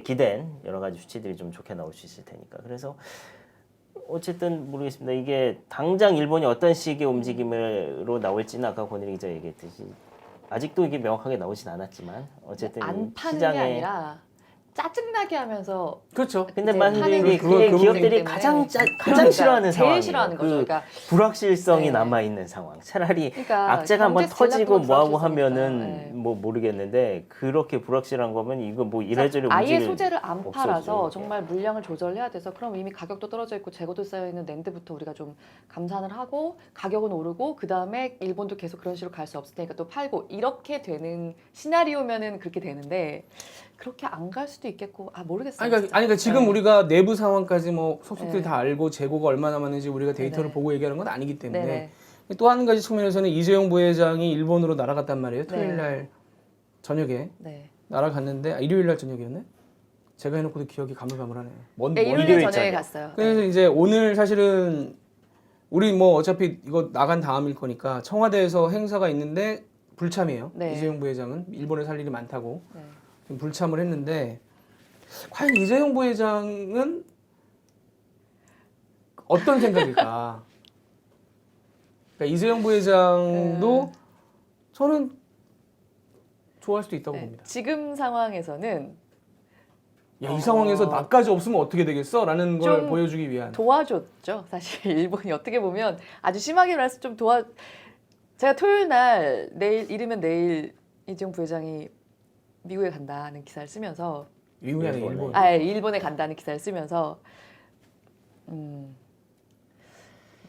기댄 여러 가지 수치들이 좀 좋게 나올 수 있을 테니까 그래서 어쨌든 모르겠습니다. 이게 당장 일본이 어떤 식의 움직임으로 나올지는 아까 권일희 기자 얘기했듯이 아직도 이게 명확하게 나오진 않았지만 어쨌든 안 파는 게 시장에 아니라 짜증나게 하면서 그렇죠. 근데 이제 만약에 하는 그게 그거 기업들이 때문에. 가장 그러니까 싫어하는 제일 상황이에요. 싫어하는 거죠. 그 그러니까 불확실성이 네. 남아 있는 상황. 차라리 그러니까 악재가 한번 경제 터지고 전략도 뭐하고 불확실성이니까. 하면은 네. 뭐 모르겠는데 그렇게 불확실한 거면 이거 뭐 이래저래 아예 움직일 소재를 안 없어지죠, 팔아서 이게. 정말 물량을 조절해야 돼서 그럼 이미 가격도 떨어져 있고 재고도 쌓여 있는 낸드부터 우리가 좀 감산을 하고 가격은 오르고 그 다음에 일본도 계속 그런 식으로 갈 수 없을 테니까 또 팔고 이렇게 되는 시나리오면은 그렇게 되는데 그렇게 안 갈 수도 있겠고 모르겠어요. 그러니까 지금 네. 우리가 내부 상황까지 뭐 속속들이 네. 다 알고 재고가 얼마나 많은지 우리가 데이터를 네네. 보고 얘기하는 건 아니기 때문에 네네. 또 한 가지 측면에서는 이재용 부회장이 일본으로 날아갔단 말이에요. 네. 토요일 날 저녁에 네. 날아갔는데 일요일 날 저녁이었네. 제가 해놓고도 기억이 가물가물하네요. 네, 일요일 일요일 저녁에 저녁. 갔어요. 그래서 네. 이제 오늘 사실은 우리 뭐 어차피 이거 나간 다음일 거니까 청와대에서 행사가 있는데 불참이에요. 네. 이재용 부회장은 일본에 살 일이 많다고 네. 좀 불참을 했는데 과연 이재용 부회장은 어떤 생각일까? 그러니까 이재용 부회장도 저는 좋아할 수도 있다고 네. 봅니다. 지금 상황에서는 야, 이 상황에서 나까지 없으면 어떻게 되겠어? 라는 걸 좀 보여주기 위한. 도와줬죠. 사실 일본이 어떻게 보면 아주 심하게 말해서 좀 제가 토요일 날 이르면 내일 이재용 부회장이 미국에 간다는 기사를 쓰면서 미국이 아니라 일본에. 일본. 일본에 간다는 기사를 쓰면서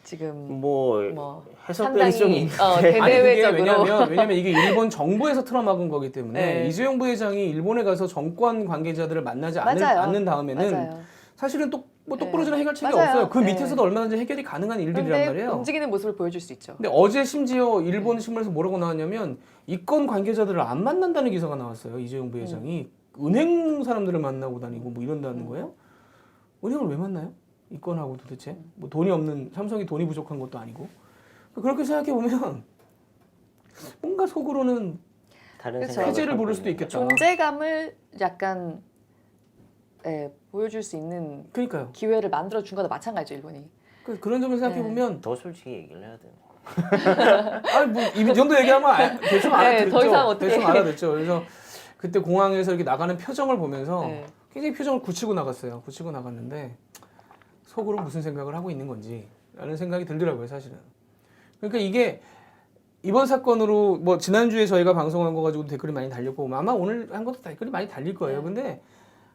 지금 뭐 뭐 해석들이 좀 상당히 있는데 아니 그게 대내외적으로 왜냐면 이게 일본 정부에서 틀어막은 거기 때문에 네. 이재용 부회장이 일본에 가서 정권 관계자들을 만나지 맞아요. 않는 다음에는 맞아요. 사실은 뭐 똑부러지는 네. 해결책이 맞아요. 없어요. 그 네. 밑에서도 얼마든지 해결이 가능한 일들이란 그런데 말이에요. 움직이는 모습을 보여줄 수 있죠. 근데 어제 심지어 일본 신문에서 뭐라고 나왔냐면 이권 관계자들을 안 만난다는 기사가 나왔어요. 이재용 부회장이 은행 사람들을 만나고 다니고 뭐 이런다는 거예요. 은행을 왜 만나요? 이권하고 도대체 뭐 돈이 없는 삼성이 돈이 부족한 것도 아니고 그렇게 생각해 보면 뭔가 속으로는 다른 그렇죠. 생각을 해제를 하고 부를 수도 있는 있겠다. 존재감을 약간 보여줄 수 있는 그러니까요. 기회를 만들어 준 거나 마찬가지죠 일본이. 그런 점을 생각해 보면 더 솔직히 얘기를 해야 되는 거. 아니 뭐이 정도 얘기하면 대충 알아듣죠. 더 이상 어떻게. 대충 알아듣죠. 그래서 그때 공항에서 이렇게 나가는 표정을 보면서 네. 굉장히 표정을 굳히고 나갔어요. 굳히고 나갔는데 속으로 무슨 생각을 하고 있는 건지라는 생각이 들더라고요, 사실은. 그러니까 이게 이번 사건으로 뭐 지난주에 저희가 방송한 거 가지고 댓글이 많이 달렸고 아마 오늘 한 것도 댓글이 많이 달릴 거예요. 근데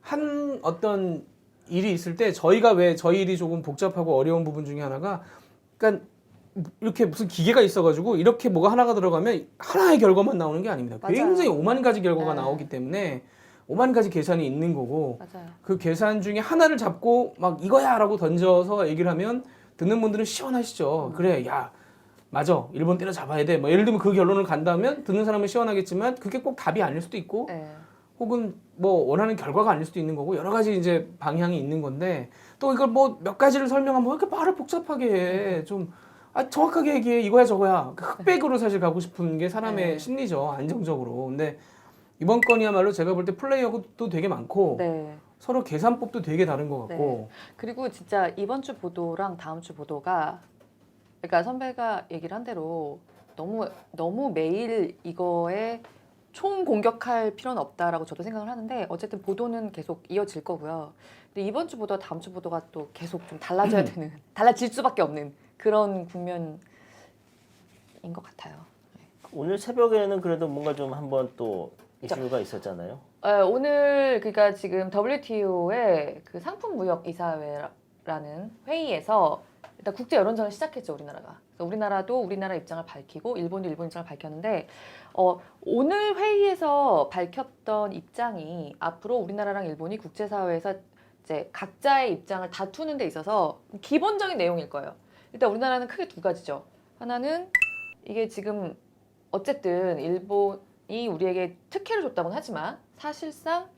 한 어떤 일이 있을 때 저희가 왜 저희 일이 조금 복잡하고 어려운 부분 중에 하나가 그러니까 이렇게 무슨 기계가 있어가지고 이렇게 뭐가 하나가 들어가면 하나의 결과만 나오는 게 아닙니다. 맞아요. 굉장히 5만 가지 결과가 네. 나오기 때문에 5만 가지 계산이 있는 거고 맞아요. 그 계산 중에 하나를 잡고 막 이거야라고 던져서 얘기를 하면 듣는 분들은 시원하시죠. 그래, 야, 맞아, 일본 때려잡아야 돼. 뭐 예를 들면 그 결론을 간다면 듣는 사람은 시원하겠지만 그게 꼭 답이 아닐 수도 있고 네. 혹은 뭐 원하는 결과가 아닐 수도 있는 거고 여러 가지 이제 방향이 있는 건데 또 이걸 뭐 몇 가지를 설명하면 왜 이렇게 말을 복잡하게 해. 좀 정확하게 얘기해. 이거야 저거야. 그 흑백으로 사실 가고 싶은 게 사람의 심리죠. 안정적으로. 근데 이번 건이야말로 제가 볼 때 플레이어도 되게 많고 네. 서로 계산법도 되게 다른 것 같고 그리고 진짜 이번 주 보도랑 다음 주 보도가 그러니까 선배가 얘기를 한 대로 너무 매일 이거에 총 공격할 필요는 없다라고 저도 생각을 하는데 어쨌든 보도는 계속 이어질 거고요. 근데 이번 주 보도와 다음 주 보도가 또 계속 좀 달라져야 되는 달라질 수밖에 없는 그런 국면인 것 같아요. 오늘 새벽에는 그래도 뭔가 좀 한번 또 이슈가 있었잖아요. 오늘 그러니까 지금 WTO의 그 상품무역 이사회라는 회의에서 일단 국제 여론전을 시작했죠 우리나라가. 그래서 우리나라도 우리나라 입장을 밝히고 일본도 일본 입장을 밝혔는데 오늘 회의에서 밝혔던 입장이 앞으로 우리나라랑 일본이 국제사회에서 이제 각자의 입장을 다투는 데 있어서 기본적인 내용일 거예요. 일단 우리나라는 크게 두 가지죠. 하나는 이게 지금 어쨌든 일본이 우리에게 특혜를 줬다고는 하지만 사실상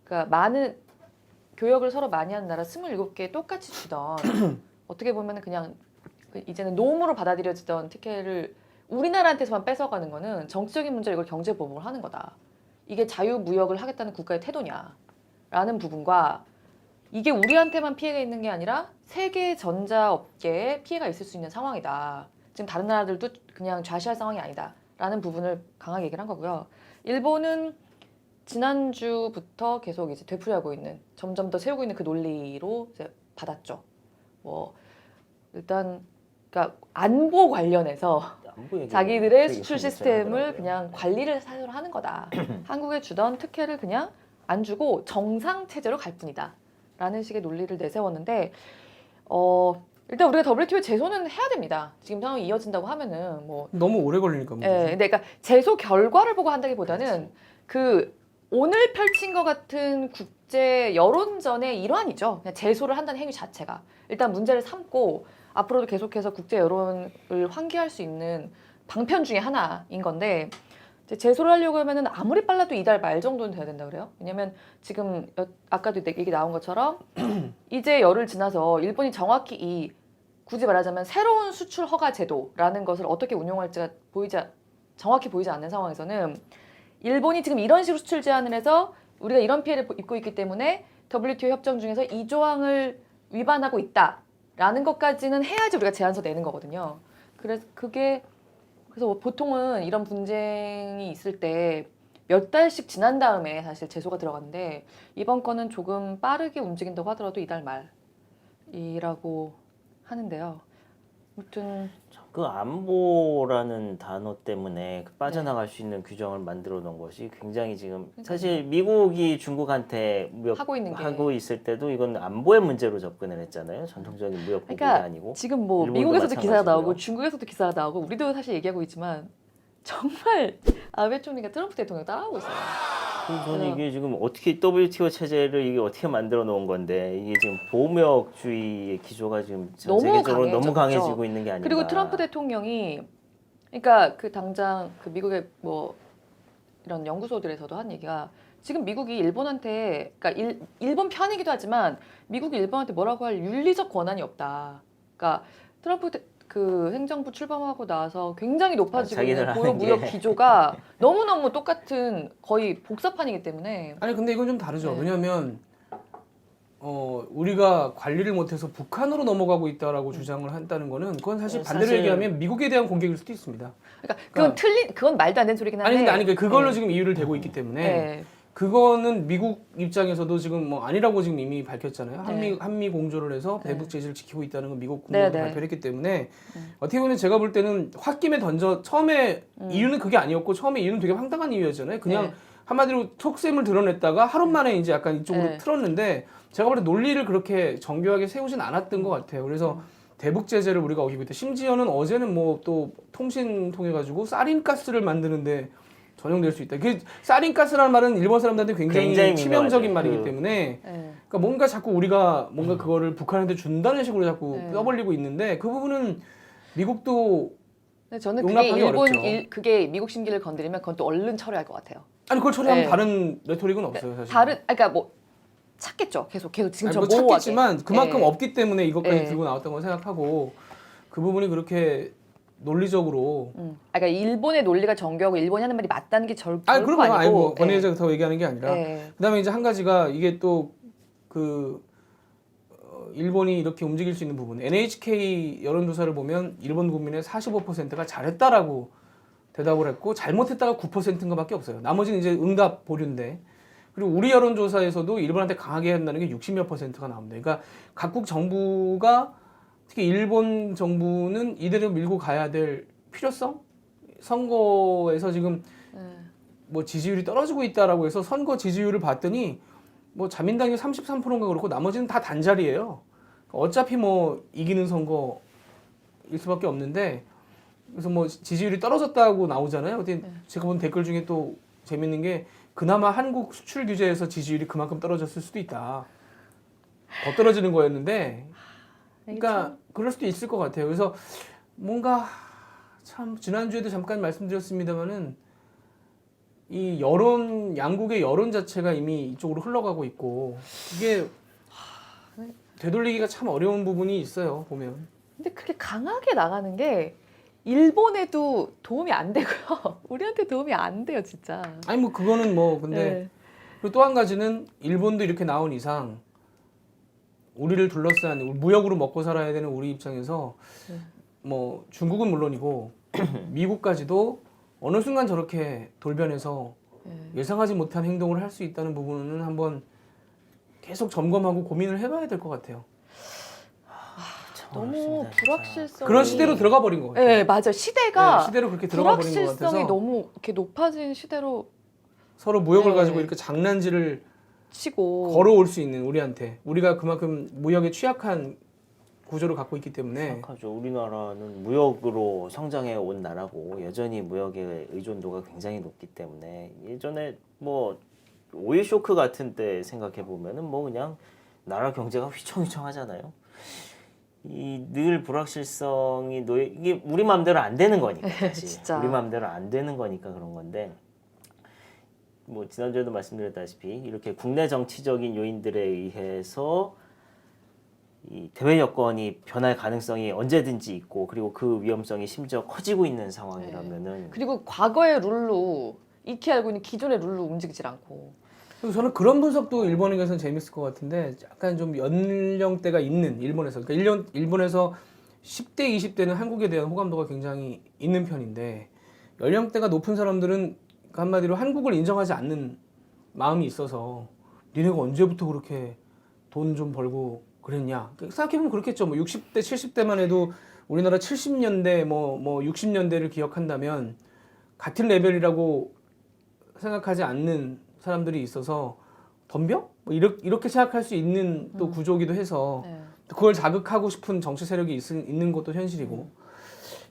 그러니까 많은 교역을 서로 많이 하는 나라 27개 똑같이 주던 어떻게 보면 그냥 이제는 노무로 받아들여지던 특혜를 우리나라한테서만 뺏어가는 거는 정치적인 문제로 이걸 경제보복을 하는 거다. 이게 자유무역을 하겠다는 국가의 태도냐 라는 부분과 이게 우리한테만 피해가 있는 게 아니라 세계 전자업계에 피해가 있을 수 있는 상황이다. 지금 다른 나라들도 그냥 좌시할 상황이 아니다. 라는 부분을 강하게 얘기를 한 거고요. 일본은 지난주부터 계속 이제 되풀이하고 있는 점점 더 세우고 있는 그 논리로 이제 받았죠. 뭐 일단 그러니까 안보 관련해서 안보 얘기 자기들의 되게 수출 재밌게 시스템을 하더라고요. 그냥 관리를 사실로 하는 거다. 한국에 주던 특혜를 그냥 안 주고 정상 체제로 갈 뿐이다. 라는 식의 논리를 내세웠는데 일단 우리가 WTO 제소는 해야 됩니다. 지금 상황이 이어진다고 하면은 뭐 너무 오래 걸리니까 문제지. 근데 그러니까 제소 결과를 보고 한다기보다는 그 오늘 펼친 것 같은 국제 여론전의 일환이죠. 그냥 제소를 한다는 행위 자체가 일단 문제를 삼고 앞으로도 계속해서 국제 여론을 환기할 수 있는 방편 중에 하나인 건데 이제 제소를 하려고 하면은 아무리 빨라도 이달 말 정도는 돼야 된다 그래요. 왜냐면 지금 아까도 얘기 나온 것처럼 이제 열흘 지나서 일본이 정확히 굳이 말하자면 새로운 수출 허가 제도라는 것을 어떻게 운용할지가 정확히 보이지 않는 상황에서는 일본이 지금 이런 식으로 수출 제한을 해서 우리가 이런 피해를 입고 있기 때문에 WTO 협정 중에서 이 조항을 위반하고 있다라는 것까지는 해야지 우리가 제안서 내는 거거든요. 그래서 보통은 이런 분쟁이 있을 때 몇 달씩 지난 다음에 사실 제소가 들어가는데 이번 건은 조금 빠르게 움직인다고 하더라도 이달 말이라고 하는데요. 아무튼 그 안보라는 단어 때문에 그 빠져나갈 수 있는 규정을 만들어 놓은 것이 굉장히 지금 사실 미국이 중국한테 하고 있을 때도 이건 안보의 문제로 접근을 했잖아요. 전통적인 무역 보복이 그러니까 아니고. 지금 뭐 일본도 미국에서도 기사가 마찬가지고요. 나오고 중국에서도 기사가 나오고 우리도 사실 얘기하고 있지만 정말 아베 총리가 트럼프 대통령 따라하고 있어요. 저는 이게 지금 어떻게 WTO 체제를 이게 어떻게 만들어 놓은 건데 이게 지금 보호무역주의의 기조가 지금 전 너무 세계적으로 너무 강해졌죠. 강해지고 있는 게 아닌가. 그리고 트럼프 대통령이 그러니까 그 당장 그 미국의 뭐 이런 연구소들에서도 한 얘기가 지금 미국이 일본한테 그러니까 일본 편이기도 하지만 미국이 일본한테 뭐라고 할 윤리적 권한이 없다. 그러니까 트럼프 그 행정부 출범하고 나서 굉장히 높아지고 있는 자기들 고유 하는 게. 무역 기조가 너무너무 똑같은 거의 복사판이기 때문에 아니 근데 이건 좀 다르죠. 네. 왜냐하면 우리가 관리를 못해서 북한으로 넘어가고 있다라고 주장을 한다는 거는 그건 사실 반대로 사실- 얘기하면 미국에 대한 공격일 수도 있습니다. 그러니까 그건 말도 안 되는 소리긴 한데 아니 근데 그걸로 네. 지금 이유를 대고 있기 때문에 네. 그거는 미국 입장에서도 지금 뭐 아니라고 지금 이미 밝혔잖아요. 네. 한미 공조를 해서 네. 대북 제재를 지키고 있다는 건 미국 네, 국무부가 네. 발표를 했기 때문에 어떻게 보면 제가 볼 때는 홧김에 처음에 이유는 그게 아니었고 처음에 이유는 되게 황당한 이유였잖아요. 그냥 네. 한마디로 속셈을 드러냈다가 하루 만에 이제 약간 이쪽으로 네. 틀었는데 제가 볼 때 논리를 그렇게 정교하게 세우진 않았던 것 같아요. 그래서 대북 제재를 우리가 어기고 있다. 심지어는 어제는 뭐 또 통신 통해 가지고 사린가스를 만드는데 전용될 수 있다. 그 사린가스라는 말은 일본 사람들한테 굉장히 치명적인 민감하죠. 말이기 그- 때문에 네. 그러니까 뭔가 자꾸 우리가 뭔가 그거를 북한한테 준다는 식으로 자꾸 네. 뼈벌리고 있는데 그 부분은 미국도 근데 저는 그게 용납하기 어렵죠. 그게 미국 심기를 건드리면 그건 또 얼른 처리할 것 같아요. 아니 그걸 처리하면 네. 다른 레토릭은 없어요 사실. 그러니까 뭐 찾겠죠. 계속 아니, 지금처럼 뭐 모호하게. 찾겠지만 그만큼 네. 없기 때문에 이것까지 네. 들고 나왔던 거 생각하고 그 부분이 그렇게 논리적으로 그러니까 일본의 논리가 정교하고 일본이 하는 말이 맞다는 게 결코 그런 거 아니고. 아니고 권위에서 더 얘기하는 게 아니라 네. 그다음에 이제 한 가지가 이게 또 그 일본이 이렇게 움직일 수 있는 부분 NHK 여론조사를 보면 일본 국민의 45%가 잘했다라고 대답을 했고 잘못했다가 9%인가밖에 없어요. 나머지는 이제 응답 보류인데 그리고 우리 여론조사에서도 일본한테 강하게 한다는 게 60몇 %가 나옵니다. 그러니까 각국 정부가 특히 일본 정부는 이대로 밀고 가야 될 필요성? 선거에서 지금 뭐 지지율이 떨어지고 있다라고 해서 선거 지지율을 봤더니 뭐 자민당이 33%인가 그렇고 나머지는 다 단자리예요. 어차피 뭐 이기는 선거일 수밖에 없는데 그래서 뭐 지지율이 떨어졌다고 나오잖아요. 근데 제가 본 댓글 중에 또 재밌는 게 그나마 한국 수출 규제에서 지지율이 그만큼 떨어졌을 수도 있다. 더 떨어지는 거였는데 그러니까 그럴 수도 있을 것 같아요. 그래서 뭔가 참 지난주에도 잠깐 말씀드렸습니다마는 이 양국의 여론 자체가 이미 이쪽으로 흘러가고 있고 이게 되돌리기가 참 어려운 부분이 있어요. 보면. 근데 그렇게 강하게 나가는 게 일본에도 도움이 안 되고요. 우리한테 도움이 안 돼요, 진짜. 아니 뭐 그거는 뭐 근데 네. 그리고 또 한 가지는 일본도 이렇게 나온 이상 우리를 둘러싼 무역으로 먹고 살아야 되는 우리 입장에서 뭐 중국은 물론이고 미국까지도 어느 순간 저렇게 돌변해서 예. 예상하지 못한 행동을 할 수 있다는 부분은 한번 계속 점검하고 고민을 해봐야 될 것 같아요. 참 너무 어렵습니다, 진짜. 불확실성이 그런 시대로 들어가 버린 것 같아요. 네, 맞아요. 시대가 네, 시대로 그렇게 들어가 버린 것 불확실성이 같아서 너무 이렇게 높아진 시대로 서로 무역을 네. 가지고 이렇게 장난질을 치고 걸어올 수 있는 우리한테 우리가 그만큼 무역에 취약한 구조를 갖고 있기 때문에 생각하죠. 우리나라는 무역으로 성장해 온 나라고 여전히 무역의 의존도가 굉장히 높기 때문에 예전에 뭐 오일 쇼크 같은 때 생각해 보면은 뭐 그냥 나라 경제가 휘청휘청하잖아요. 이 늘 불확실성이 이게 우리 마음대로 안 되는 거니까 사실 진짜. 우리 마음대로 안 되는 거니까 그런 건데 뭐 지난주에도 말씀드렸다시피 이렇게 국내 정치적인 요인들에 의해서 이 대외 여건이 변할 가능성이 언제든지 있고 그리고 그 위험성이 심지어 커지고 있는 상황이라면은 그리고 과거의 룰로 익히 알고 있는 기존의 룰로 움직이질 않고 그래서 저는 그런 분석도 일본에서는 재밌을 것 같은데 약간 좀 연령대가 있는 일본에서 그러니까 일본에서 10대 20대는 한국에 대한 호감도가 굉장히 있는 편인데 연령대가 높은 사람들은 한마디로 한국을 인정하지 않는 마음이 있어서 니네가 언제부터 그렇게 돈 좀 벌고 그랬냐 생각해보면 그렇겠죠. 뭐 60대 70대만 해도 우리나라 70년대 뭐 60년대를 기억한다면 같은 레벨이라고 생각하지 않는 사람들이 있어서 덤벼? 뭐 이렇게 생각할 수 있는 또 구조이기도 해서 네. 그걸 자극하고 싶은 정치 세력이 있는 것도 현실이고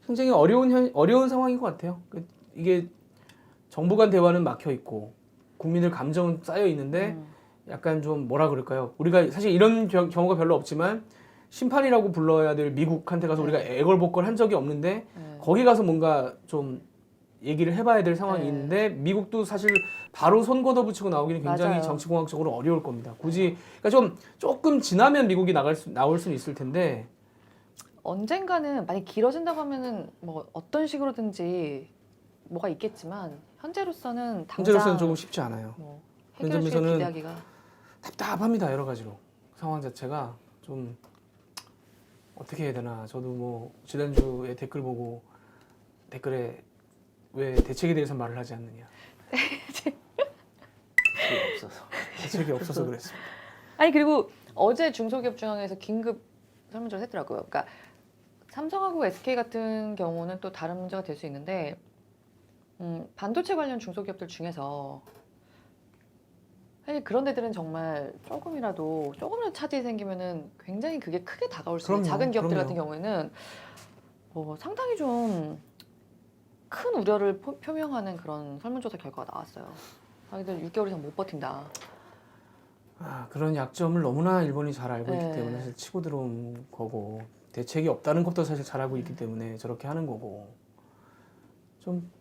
굉장히 어려운 상황인 것 같아요. 이게 정부 간 대화는 막혀 있고 국민들 감정은 쌓여 있는데 약간 좀 뭐라 그럴까요? 우리가 사실 이런 경우가 별로 없지만 심판이라고 불러야 될 미국한테 가서 우리가 애걸복걸 한 적이 없는데 거기 가서 뭔가 좀 얘기를 해봐야 될 상황이 네. 있는데 미국도 사실 바로 손 걷어붙이고 나오기는 굉장히 맞아요. 정치공학적으로 어려울 겁니다. 굳이 그러니까 조금 지나면 미국이 나올 수는 있을 텐데 언젠가는 많이 길어진다고 하면은 뭐 어떤 식으로든지 뭐가 있겠지만 현재로서는 당장 현재로서는 조금 쉽지 않아요. 뭐 그런 해결책을 점에서는 기대하기가 답답합니다. 여러 가지로 상황 자체가 좀 어떻게 해야 되나. 저도 뭐 지난주에 댓글 보고 댓글에 왜 대책에 대해서 말을 하지 않느냐. 없어서 대책이 없어서 그랬습니다. 아니 그리고 어제 중소기업중앙회에서 긴급 설문조사를 했더라고요. 그러니까 삼성하고 SK 같은 경우는 또 다른 문제가 될 수 있는데 반도체 관련 중소기업들 중에서 사실 그런 데들은 정말 조금이라도 차질이 생기면은 굉장히 그게 크게 다가올 수 있는 그럼요, 작은 기업들 그럼요. 같은 경우에는 상당히 좀 큰 우려를 표명하는 그런 설문조사 결과가 나왔어요. 자기들 6개월 이상 못 버틴다. 그런 약점을 너무나 일본이 잘 알고 있기 네. 때문에 사실 치고 들어온 거고 대책이 없다는 것도 사실 잘 알고 있기 때문에 저렇게 하는 거고 좀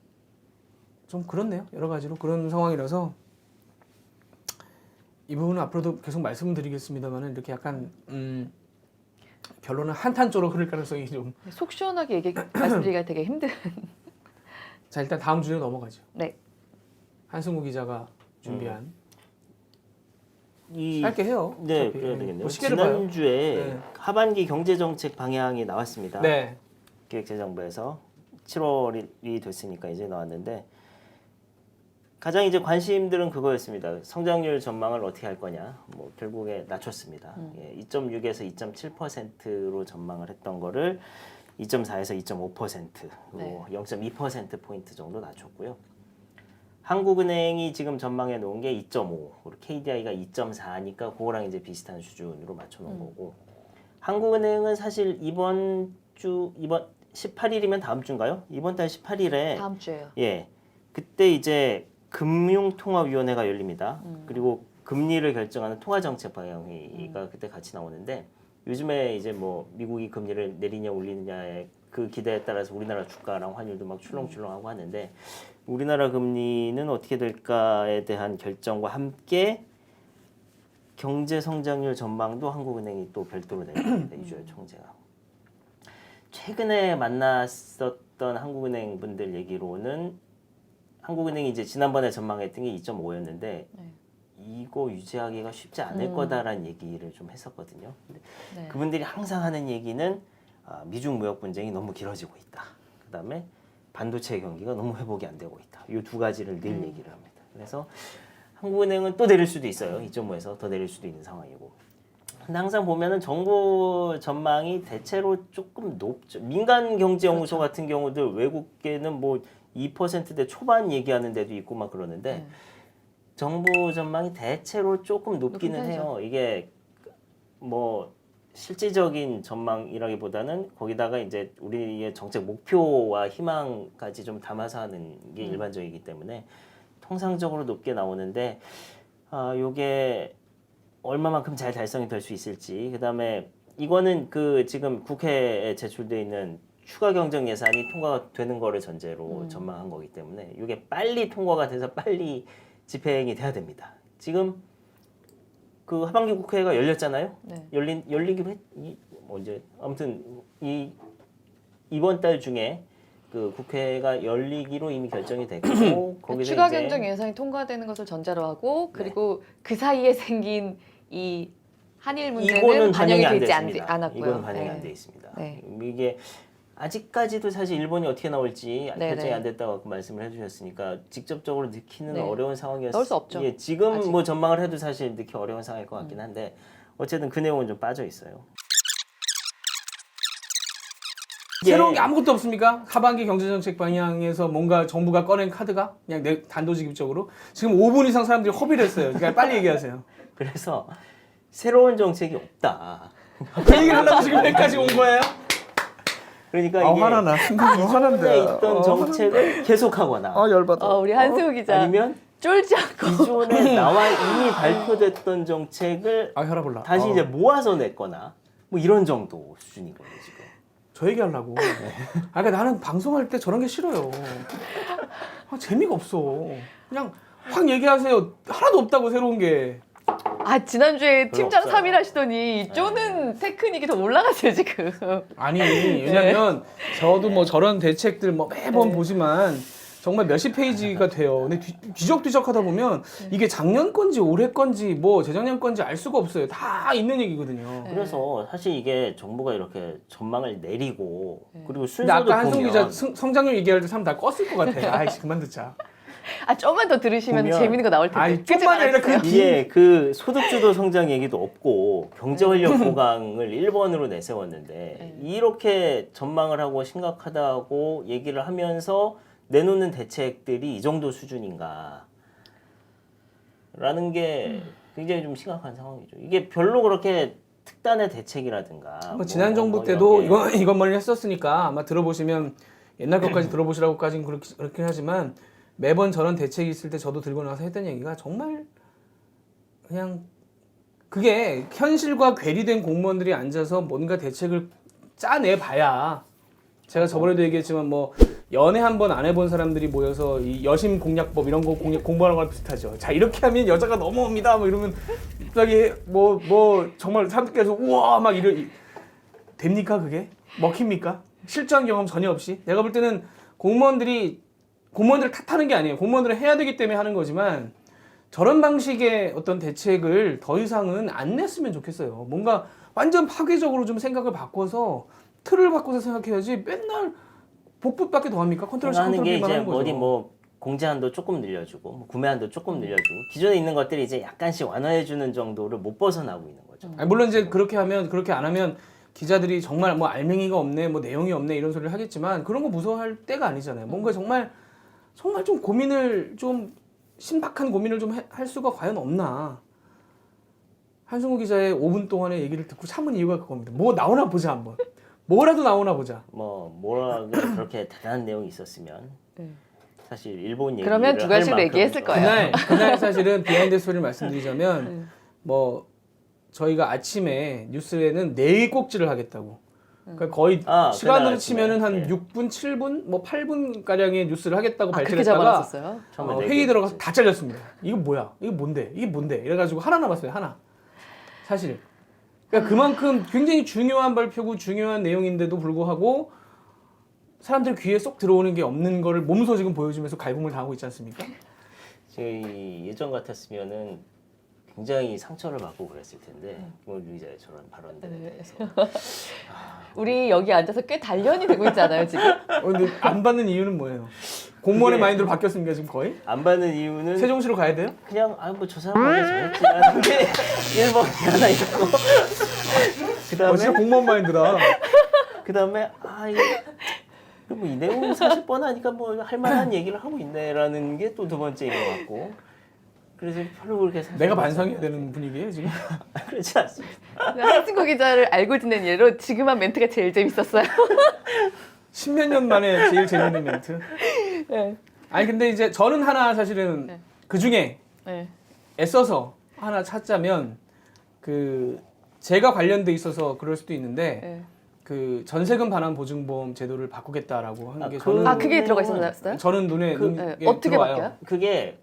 그렇네요. 여러 가지로 그런 상황이라서 이 부분은 앞으로도 계속 말씀드리겠습니다만은 이렇게 약간 결론은 한탄조로 흐를 가능성이 좀. 속 시원하게 말씀드리기가 되게 힘든. 자 일단 다음 주제로 넘어가죠. 네. 한승우 기자가 준비한 이 짧게 해요. 네, 어차피. 그래야 되겠네요. 뭐 시계를 봐요. 지난주에 네. 하반기 경제정책 방향이 나왔습니다. 네. 기획재정부에서 7월이 됐으니까 이제 나왔는데 가장 이제 관심들은 그거였습니다. 성장률 전망을 어떻게 할 거냐. 뭐 결국에 낮췄습니다. 2.6에서 2.7%로 전망을 했던 거를 2.4에서 2.5%로 네. 0.2% 포인트 정도 낮췄고요. 한국은행이 지금 전망해 놓은 게 2.5, 그리고 KDI가 2.4니까 그거랑 이제 비슷한 수준으로 맞춰 놓은 거고. 한국은행은 사실 이번 18일이면 다음 주인가요? 이번 달 18일에 다음 주에요. 예. 그때 이제 금융통화위원회가 열립니다. 그리고 금리를 결정하는 통화정책방향회의가 그때 같이 나오는데 요즘에 이제 뭐 미국이 금리를 내리냐 올리느냐의 그 기대에 따라서 우리나라 주가랑 환율도 막 출렁출렁하고 하는데 우리나라 금리는 어떻게 될까에 대한 결정과 함께 경제 성장률 전망도 한국은행이 또 별도로 낼 겁니다. 이주열 총재가. 최근에 만났었던 한국은행 분들 얘기로는 한국은행이 이제 지난번에 전망했던 게 2.5였는데 네. 이거 유지하기가 쉽지 않을 거다라는 얘기를 좀 했었거든요. 근데 네. 그분들이 항상 하는 얘기는 미중 무역 분쟁이 너무 길어지고 있다. 그다음에 반도체 경기가 너무 회복이 안 되고 있다. 이 두 가지를 늘 얘기를 합니다. 그래서 한국은행은 또 내릴 수도 있어요. 2.5에서 더 내릴 수도 있는 상황이고. 근데 항상 보면은 정부 전망이 대체로 조금 높죠. 민간 경제연구소 그렇죠. 같은 경우들 외국계는 뭐 2%대 초반 얘기하는 데도 있고 막 그러는데 네. 정부 전망이 대체로 조금 높기는 높긴 해요. 이게 뭐 실질적인 전망이라기보다는 거기다가 이제 우리의 정책 목표와 희망까지 좀 담아서 하는 게 일반적이기 때문에 통상적으로 높게 나오는데 요게 얼마만큼 잘 달성이 될 수 있을지 그다음에 이거는 그 지금 국회에 제출돼 있는 추가 경정 예산이 통과가 되는 거를 전제로 전망한 거기 때문에 이게 빨리 통과가 돼서 빨리 집행이 돼야 됩니다. 지금 그 하반기 국회가 열렸잖아요. 네. 열리기로 언제 아무튼 이번 달 중에 그 국회가 열리기로 이미 결정이 됐고 거기서 추가 이제 경정 예산이 통과되는 것을 전제로 하고 그리고 그 사이에 생긴 이 한일 문제는 이거는 반영이 반영이 안 되지 됐습니다. 않았고요. 이거는 반영이 네. 안 돼 있습니다. 네. 이게 아직까지도 사실 일본이 어떻게 나올지 네, 결정이 네. 안 됐다고 말씀을 해주셨으니까 직접적으로 넣기는 네. 어려운 상황이었어요. 넣을 수 없죠. 예, 지금 아직. 뭐 전망을 해도 사실 넣기 어려운 상황일 것 같긴 한데 어쨌든 그 내용은 좀 빠져 있어요. 새로운 게 아무것도 없습니까? 하반기 경제정책 방향에서 뭔가 정부가 꺼낸 카드가 그냥 단도직입적으로 지금 5분 이상 사람들이 허비를 했어요. 그러니까 빨리 얘기하세요. 그래서 새로운 정책이 없다. 그 얘기를 하려고 지금 여기까지 온 거예요? 그러니까 이게 화나나. 기존에 있던 정책을 계속하거나 열받아. 우리 한승우 기자 아니면 쫄지 않고 기존에 나와 이미 발표됐던 정책을 혈압 올라. 다시 이제 모아서 냈거나 뭐 이런 정도 수준이거든요 지금. 저 얘기하려고. 그러니까 나는 방송할 때 저런 게 싫어요. 재미가 없어. 그냥 확 얘기하세요. 하나도 없다고 새로운 게. 지난주에 팀장 없어요. 3일 하시더니 쪼는 테크닉이 더 올라갔어요 지금. 아니 왜냐면 저도 뭐 저런 대책들 뭐 매번 네. 보지만 정말 몇십 페이지가 돼요. 근데 뒤적뒤적 하다 보면 이게 작년 건지 올해 건지 뭐 재작년 건지 알 수가 없어요. 다 있는 얘기거든요. 그래서 사실 이게 정부가 이렇게 전망을 내리고 그리고 근데 순서도 아까 한송 보면 기자 성장률 얘기할 때 사람 다 껐을 것 같아. 아이씨 그만 듣자. 좀만 더 들으시면 보면- 재밌는 거 나올 텐데. 아이, 그치 좀만 아니라 말아주세요. 이게 그 소득주도 성장 얘기도 없고 경제활력 보강을 1번으로 내세웠는데 이렇게 전망을 하고 심각하다고 얘기를 하면서 내놓는 대책들이 이 정도 수준인가 라는 게 굉장히 좀 심각한 상황이죠. 이게 별로 그렇게 특단의 대책이라든가 뭐 지난 정부 뭐 때도 이런 게 이것 멀리 했었으니까 아마 들어보시면 옛날 것까지 들어보시라고까지는 그렇긴 하지만 매번 저런 대책이 있을 때 저도 들고 나서 했던 얘기가 정말 그냥 그게 현실과 괴리된 공무원들이 앉아서 뭔가 대책을 짜내 봐야 제가 저번에도 얘기했지만 뭐 연애 한 번 안 해본 사람들이 모여서 이 여심 공략법 이런 거 공부하는 거랑 비슷하죠. 자 이렇게 하면 여자가 넘어옵니다. 뭐 이러면 갑자기 뭐 정말 사람들께서 우와 막 됩니까 그게? 먹힙니까? 실전 경험 전혀 없이 내가 볼 때는 공무원들을 탓하는 게 아니에요. 공무원들은 해야 되기 때문에 하는 거지만 저런 방식의 어떤 대책을 더 이상은 안 냈으면 좋겠어요. 뭔가 완전 파괴적으로 좀 생각을 바꿔서 틀을 바꿔서 생각해야지 맨날 복붙밖에 더 합니까? 컨트롤 하는 게 컨트롤만 이제 하는 거죠. 어디 뭐 공제한도 조금 늘려주고 뭐 구매한도 조금 늘려주고 기존에 있는 것들이 이제 약간씩 완화해주는 정도를 못 벗어나고 있는 거죠. 아니, 물론 이제 그렇게 안 하면 기자들이 정말 뭐 알맹이가 없네, 뭐 내용이 없네 이런 소리를 하겠지만 그런 거 무서워할 때가 아니잖아요. 뭔가 정말 좀 고민을 좀 신박한 고민을 좀 할 수가 과연 없나. 한승우 기자의 5분 동안의 얘기를 듣고 참은 이유가 그겁니다. 뭐 나오나 보자 한번. 뭐라도 나오나 보자. 뭐라 그렇게 대단한 내용이 있었으면 사실 일본 얘기를 그러면 두 가지로 할 얘기했을 만큼 거예요. 그날 사실은 비하인드 스토리를 말씀드리자면 뭐 저희가 아침에 뉴스에는 4개 꼭지를 하겠다고. 그러니까 거의 시간으로 그날 치면은 한 아침에. 6분, 7분, 뭐 8분 가량의 뉴스를 하겠다고 그렇게 발표를 했다가 잡아놨었어요? 처음에 회의 들어가서 다 잘렸습니다. 이거 뭐야? 이게 뭔데? 이래가지고 하나 남았어요. 하나. 사실. 그러니까 그만큼 굉장히 중요한 발표고 중요한 내용인데도 불구하고 사람들 귀에 쏙 들어오는 게 없는 거를 몸소 지금 보여주면서 갈굼을 당하고 있지 않습니까? 저희 예전 같았으면은 굉장히 상처를 받고 그랬을 텐데 김원준 기자의 저런 발언들에 대해서 우리 여기 앉아서 꽤 단련이 되고 있잖아요 지금. 근데 안 받는 이유는 뭐예요? 공무원의 그게- 마인드로 바뀌었습니까 지금 거의? 안 받는 이유는 세종시로 가야 돼요? 그냥 뭐 저 사람 원래 저랬지라는 게 1번이 하나 있고 진짜 그다음에 공무원 마인드다. 그다음에 이거 뭐이 내용 사실 뻔하니까 뭐 할 만한 얘기를 하고 있네라는 게 또 두 번째인 것 같고 그래서 별로 그렇게 내가 반성해야 되는 분위기예요 지금. 그렇지 않습니다. 한승구 기자를 알고 지낸 예로 지금 한 멘트가 제일 재밌었어요. 10몇 년 만에 제일 재밌는 멘트. 네. 아니 근데 이제 저는 하나 사실은 네. 그 중에 네. 애써서 하나 찾자면 그 제가 관련돼 있어서 그럴 수도 있는데 네. 그 전세금 반환 보증보험 제도를 바꾸겠다라고 하는 게 그- 저는 그게 들어가 있었어요? 저는 눈에 네. 눈에 어떻게 들어와요. 바뀌어요?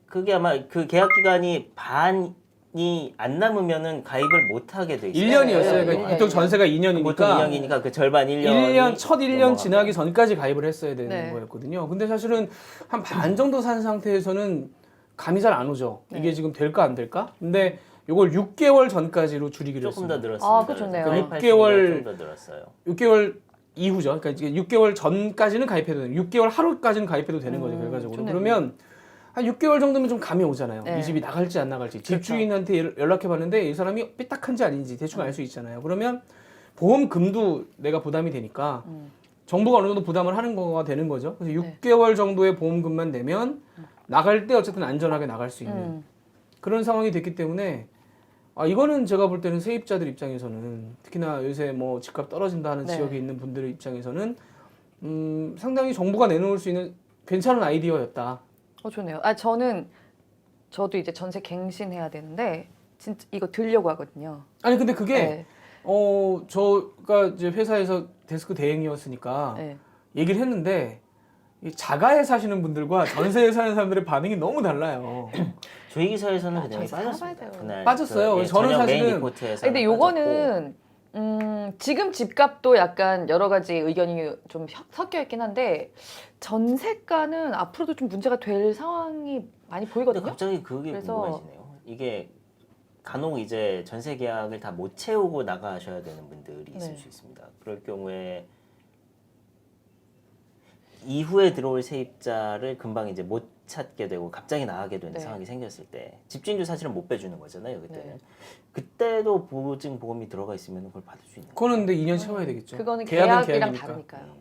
그게 아마 그 계약 기간이 반이 안 남으면은 가입을 못 하게 돼 있어요. 1년이었어요. 네, 그러니까 일 보통 년. 전세가 보통 2년이니까 2년이니까 그 절반 1년 첫 1년 지나기 전까지 가입을 했어야 되는 네. 거였거든요. 근데 사실은 한 반 정도 산 상태에서는 감이 잘 안 오죠. 네. 이게 지금 될까 안 될까? 근데 이걸 6개월 전까지로 줄이기로 조금 더 했습니다. 늘었습니다. 아, 그거 좋네요. 가입할 6개월 좀더 늘었어요. 6개월 이후죠. 그러니까 이제 6개월 전까지는 가입해도 되는 6개월 하루까지는 가입해도 되는 거죠, 결과적으로. 좋네요. 그러면 한 6개월 정도면 좀 감이 오잖아요. 네. 이 집이 나갈지 안 나갈지. 그렇죠. 집주인한테 연락해 봤는데 이 사람이 삐딱한지 아닌지 대충 알 수 있잖아요. 그러면 보험금도 내가 부담이 되니까 정부가 어느 정도 부담을 하는 거가 되는 거죠. 그래서 네. 6개월 정도의 보험금만 내면 나갈 때 어쨌든 안전하게 나갈 수 있는 그런 상황이 됐기 때문에 이거는 제가 볼 때는 세입자들 입장에서는 특히나 요새 뭐 집값 떨어진다 하는 네. 지역에 있는 분들 입장에서는 상당히 정부가 내놓을 수 있는 괜찮은 아이디어였다. 좋네요. 저도 이제 전세 갱신해야 되는데 진짜 이거 들려고 하거든요. 아니 근데 그게 네. 저가 이제 회사에서 데스크 대행이었으니까 네. 얘기를 했는데 이 자가에 사시는 분들과 전세에 사는 사람들의 반응이 너무 달라요. 저희 기사에서는 그냥 저희 살아봐야 빠졌습니다. 돼요. 그날 빠졌어요. 그, 저는 저녁 메인 사실은 리포트에서 근데 요거는 지금 집값도 약간 여러 가지 의견이 좀 섞여 있긴 한데 전세가는 앞으로도 좀 문제가 될 상황이 많이 근데 보이거든요. 갑자기 그게 그래서- 궁금해지네요. 이게 간혹 이제 전세 계약을 다 못 채우고 나가셔야 되는 분들이 있을 네. 수 있습니다. 그럴 경우에 이후에 들어올 세입자를 금방 이제 못 찾게 되고 갑자기 나가게 되는 네. 상황이 생겼을 때 집주인도 사실은 못 빼주는 거잖아요. 그때는 네. 그때도 보증 보험이 들어가 있으면 그걸 받을 수 있는 거예요. 그거는 근데 2년 채워야 되겠죠. 그거는 계약은 계약이랑 계약이니까. 다르니까요.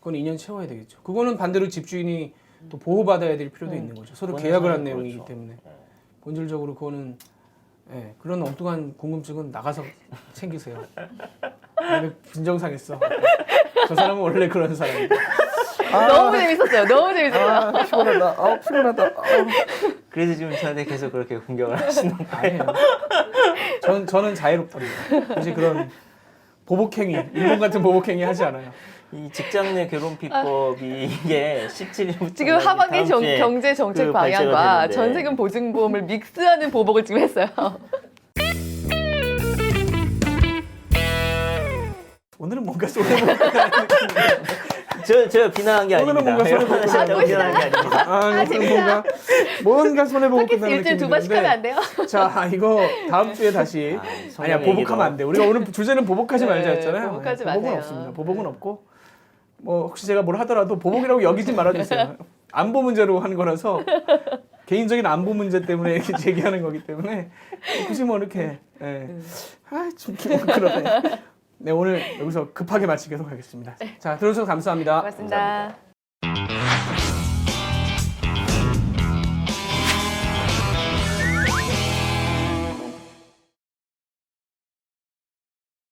그건 2년 채워야 되겠죠. 그거는 반대로 집주인이 또 보호받아야 될 필요도 있는 거죠. 서로 그거는 계약을 한 사실 내용이기 그렇죠. 때문에 네. 본질적으로 그거는 그런 엉뚱한 궁금증은 나가서 챙기세요. 내가 빈정상했어. 저 사람은 원래 그런 사람이다. 너무 재밌었어요. 너무 재밌었어요. 피곤하다. 피곤하다. 그래서 지금 저한테 계속 그렇게 공격을 하시는 거예요. 아니에요. 저는 자유롭답니다. 굳이 그런 보복행위, 일본 같은 보복행위 하지 않아요. 이 직장 내 결혼피법이 이게 17일부터 지금 하반기 경제 정책 그 발제가 방향과 되는데. 전세금 보증보험을 믹스하는 보복을 지금 했어요. 오늘은 뭔가 손해보는 저 비난한 게 오늘은 아닙니다. 뭔가 손해보고 여러분 비난한 게 아닙니다. 재밌다. 뭔가 손해보고 팟캐스트 끝나는 일주일에 느낌이 2번씩 하면 안 드는데 돼요? 자 이거 다음 주에 다시 아니야 보복하면 안 돼. 우리가 오늘 주제는 보복하지 네, 말자 했잖아요. 보복하지 보복은 마세요. 없습니다. 보복은 없고 뭐 혹시 제가 뭘 하더라도 보복이라고 여기지 말아주세요. 안보 문제로 하는 거라서 개인적인 안보 문제 때문에 이렇게 제기하는 거기 때문에 굳이 뭐 이렇게 좀 그러네. 네 오늘 여기서 급하게 마치도록 하겠습니다. 자 들어주셔서 감사합니다. 고맙습니다.